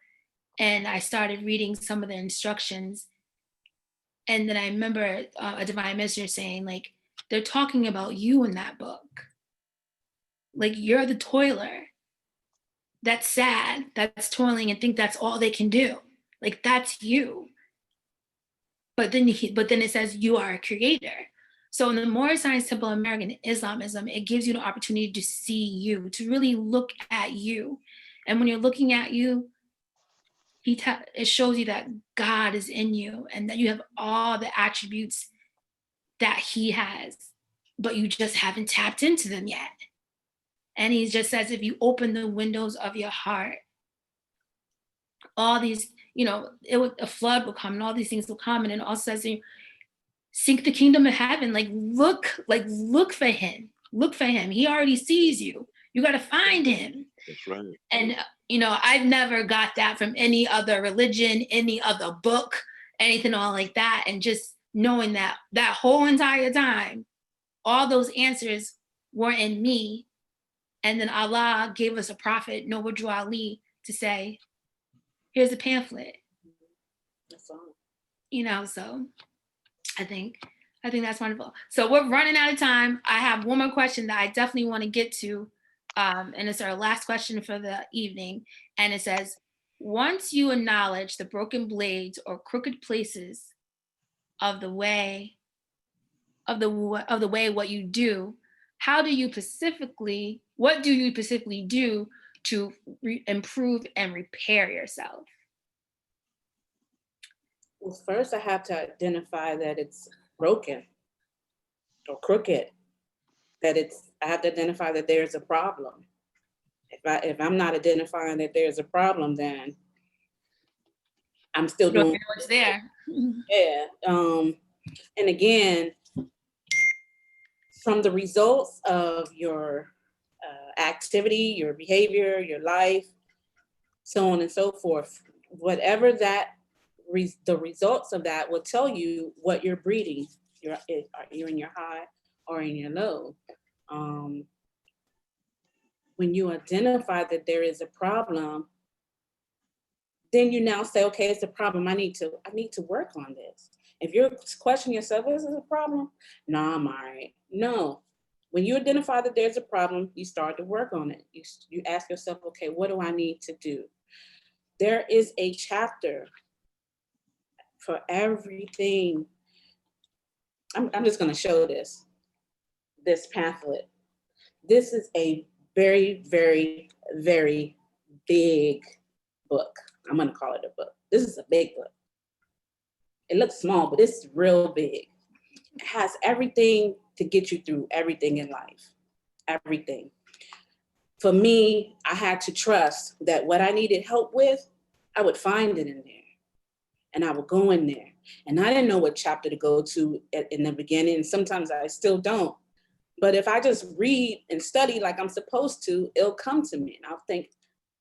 and I started reading some of the instructions, and then I remember a divine minister saying, like, they're talking about you in that book. Like, you're the toiler that's sad, that's toiling and think that's all they can do. Like, that's you. But then it says you are a creator. So in the Moorish Science Temple of American Islamism, it gives you the opportunity to see you, to really look at you. And when you're looking at you, it shows you that God is in you and that you have all the attributes that he has, but you just haven't tapped into them yet. And he just says, if you open the windows of your heart, all these, a flood will come and all these things will come. And it also says, seek the kingdom of heaven. Look for him. Look for him. He already sees you. You got to find him. That's right. And, I've never got that from any other religion, any other book, anything all like that. And just knowing that whole entire time, all those answers were in me. And then Allah gave us a prophet, Noble Drew Ali, to say, here's a pamphlet. That's all. So I think that's wonderful. So we're running out of time. I have one more question that I definitely want to get to. And it's our last question for the evening. And it says, once you acknowledge the broken blades or crooked places of the way what you do, what do you specifically do to improve and repair yourself? Well, first I have to identify that it's broken or crooked, I have to identify that there's a problem. If I'm not identifying that there's a problem, then I'm still doing what's there. Yeah. And again, from the results of your activity, your behavior, your life, so on and so forth, whatever the results of that will tell you what you're breeding. You're in your high or in your low. When you identify that there is a problem, then you now say, okay, it's a problem. I need to work on this. If you're questioning yourself, is this a problem? No, I'm all right. No. When you identify that there's a problem, you start to work on it. You ask yourself, okay, what do I need to do? There is a chapter for everything. I'm just going to show this pamphlet. This is a very, very, very big book. I'm going to call it a book. This is a big book. It looks small, but it's real big. It has everything to get you through everything in life. Everything. For me, I had to trust that what I needed help with, I would find it in there. And I would go in there. And I didn't know what chapter to go to in the beginning. And sometimes I still don't. But if I just read and study like I'm supposed to, it'll come to me. And I'll think,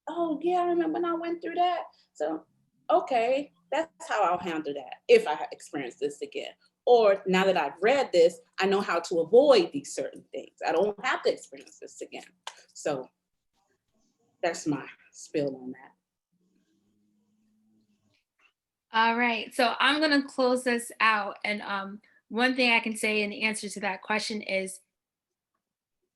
oh, yeah, I remember when I went through that. So, okay, that's how I'll handle that if I experience this again. Or now that I've read this, I know how to avoid these certain things. I don't have to experience this again. So that's my spill on that. All right, so I'm gonna close this out, and one thing I can say in the answer to that question is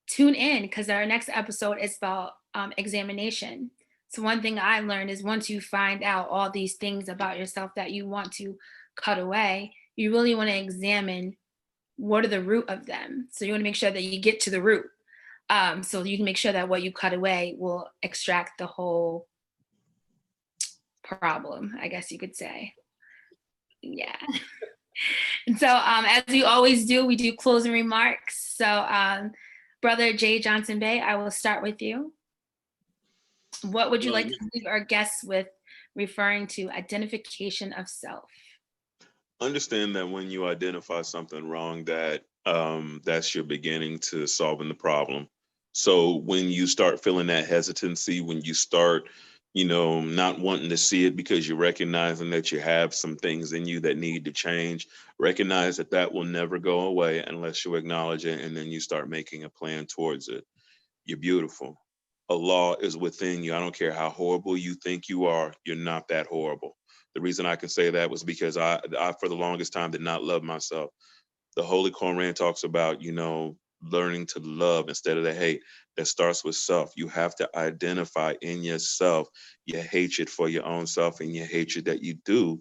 tune in, because our next episode is about examination. So one thing I learned is once you find out all these things about yourself that you want to cut away, you really want to examine what are the root of them. So you want to make sure that you get to the root. So you can make sure that what you cut away will extract the whole problem, I guess you could say. Yeah. And so as we always do, we do closing remarks. So Brother Jay Johnson Bay, I will start with you. What would you like to leave our guests with referring to identification of self? Understand that when you identify something wrong, that that's your beginning to solving the problem. So when you start feeling that hesitancy, when you start, not wanting to see it because you're recognizing that you have some things in you that need to change, recognize that that will never go away unless you acknowledge it, and then you start making a plan towards it. You're beautiful. Allah is within you. I don't care how horrible you think you are, you're not that horrible. The reason I can say that was because I for the longest time did not love myself. The Holy Quran talks about, learning to love instead of the hate. That starts with self. You have to identify in yourself your hatred for your own self and your hatred that you do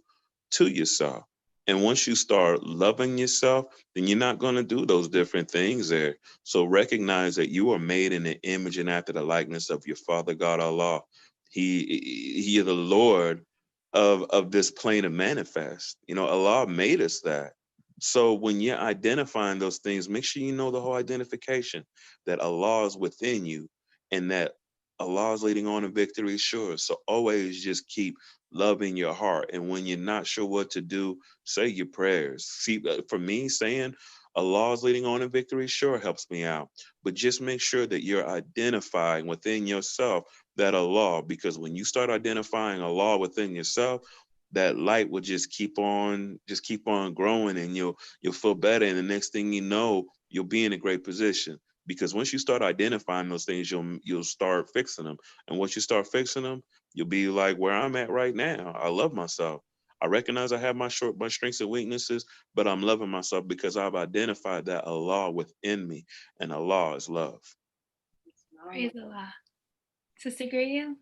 to yourself. And once you start loving yourself, then you're not going to do those different things there. So recognize that you are made in the image and after the likeness of your Father God Allah. He is the Lord of this plane of manifest. Allah made us that. So when you're identifying those things, make sure you know the whole identification that Allah is within you and that Allah is leading on in victory sure. So always just keep loving your heart. And when you're not sure what to do, say your prayers. See, for me, saying Allah is leading on in victory sure helps me out. But just make sure that you're identifying within yourself that Allah, because when you start identifying Allah within yourself, that light will just keep on growing, and you'll feel better. And the next thing you know, you'll be in a great position. Because once you start identifying those things, you'll start fixing them. And once you start fixing them, you'll be like where I'm at right now. I love myself. I recognize I have my strengths and weaknesses, but I'm loving myself because I've identified that Allah within me, and Allah is love. Praise Allah. Sister Gradia?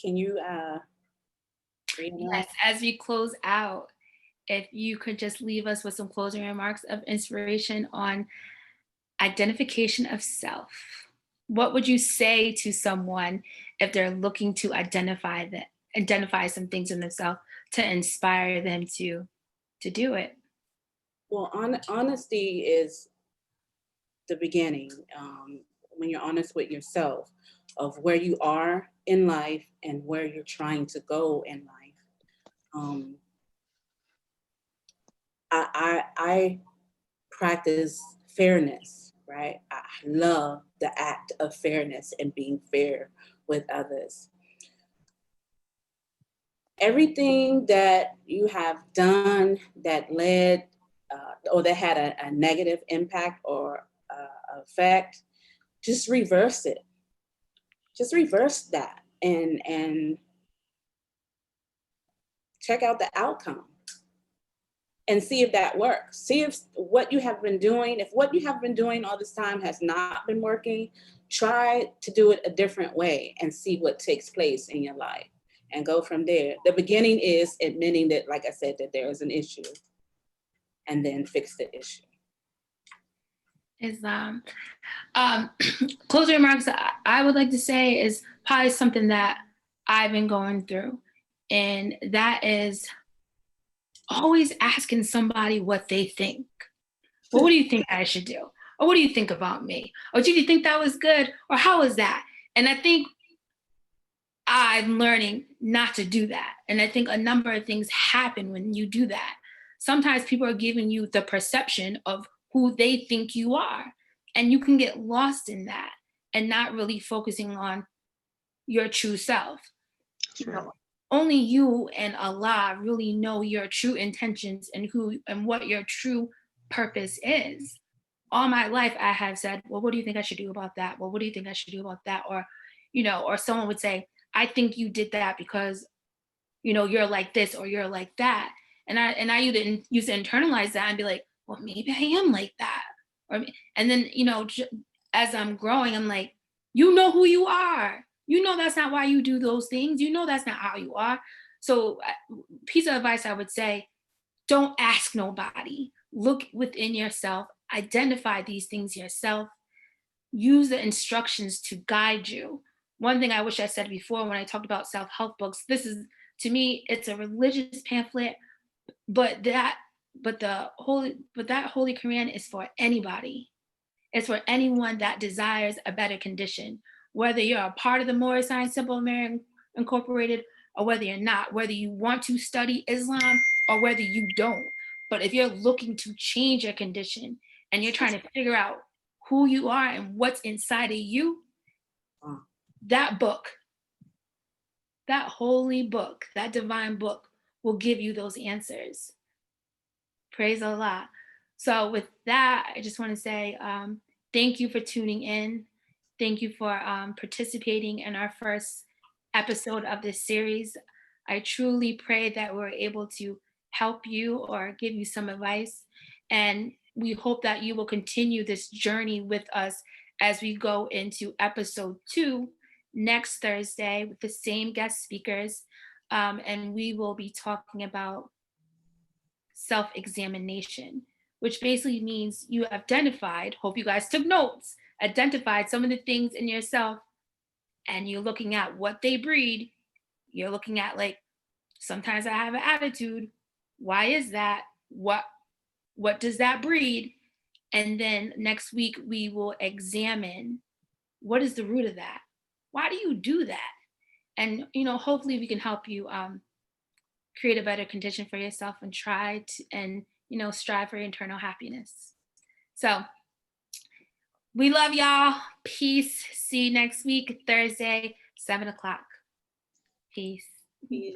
Can you Yes, as we close out, if you could just leave us with some closing remarks of inspiration on identification of self. What would you say to someone if they're looking to identify some things in themselves to inspire them to do it? Well, honesty is the beginning. When you're honest with yourself of where you are in life and where you're trying to go in life. I practice fairness, right? I love the act of fairness and being fair with others. Everything that you have done that led or that had a negative impact or effect, just reverse it. Just reverse that and check out the outcome and see if that works. See if what you have been doing, if what you have been doing all this time has not been working, try to do it a different way and see what takes place in your life and go from there. The beginning is admitting that, like I said, that there is an issue and then fix the issue. Is closing remarks I would like to say is probably something that I've been going through, and that is always asking somebody what they think. Well, what do you think I should do? Or what do you think about me? Or did you think that was good? Or how was that? And I think I'm learning not to do that. And I think a number of things happen when you do that. Sometimes people are giving you the perception of who they think you are. And you can get lost in that and not really focusing on your true self. That's right. Only you and Allah really know your true intentions and who and what your true purpose is. All my life I have said, well, what do you think I should do about that? Well, what do you think I should do about that? Or, or someone would say, I think you did that because, you're like this or you're like that. And I used to internalize that and be like, well, maybe I am like that. And then, as I'm growing, I'm like, you know who you are. You know that's not why you do those things. You know that's not how you are. So, piece of advice I would say, don't ask nobody. Look within yourself, identify these things yourself, use the instructions to guide you. One thing I wish I said before when I talked about self-help books, this is, to me, it's a religious pamphlet, but that Holy Quran is for anybody. It's for anyone that desires a better condition, whether you're a part of the Moor Science Temple American Incorporated or whether you're not, whether you want to study Islam or whether you don't. But if you're looking to change your condition and you're trying to figure out who you are and what's inside of you, that book, that holy book, that divine book will give you those answers. Praise Allah. So with that, I just want to say thank you for tuning in. Thank you for participating in our first episode of this series. I truly pray that we're able to help you or give you some advice. And we hope that you will continue this journey with us as we go into episode 2 next Thursday with the same guest speakers. And we will be talking about self-examination, which basically means you identified, hope you guys took notes, identified some of the things in yourself, and you're looking at what they breed. You're looking at, like, sometimes I have an attitude. Why is that? What does that breed? And then next week we will examine what is the root of that? Why do you do that? And hopefully we can help you create a better condition for yourself and try to, and strive for internal happiness. So we love y'all. Peace. See you next week, Thursday, 7 o'clock. Peace. Peace.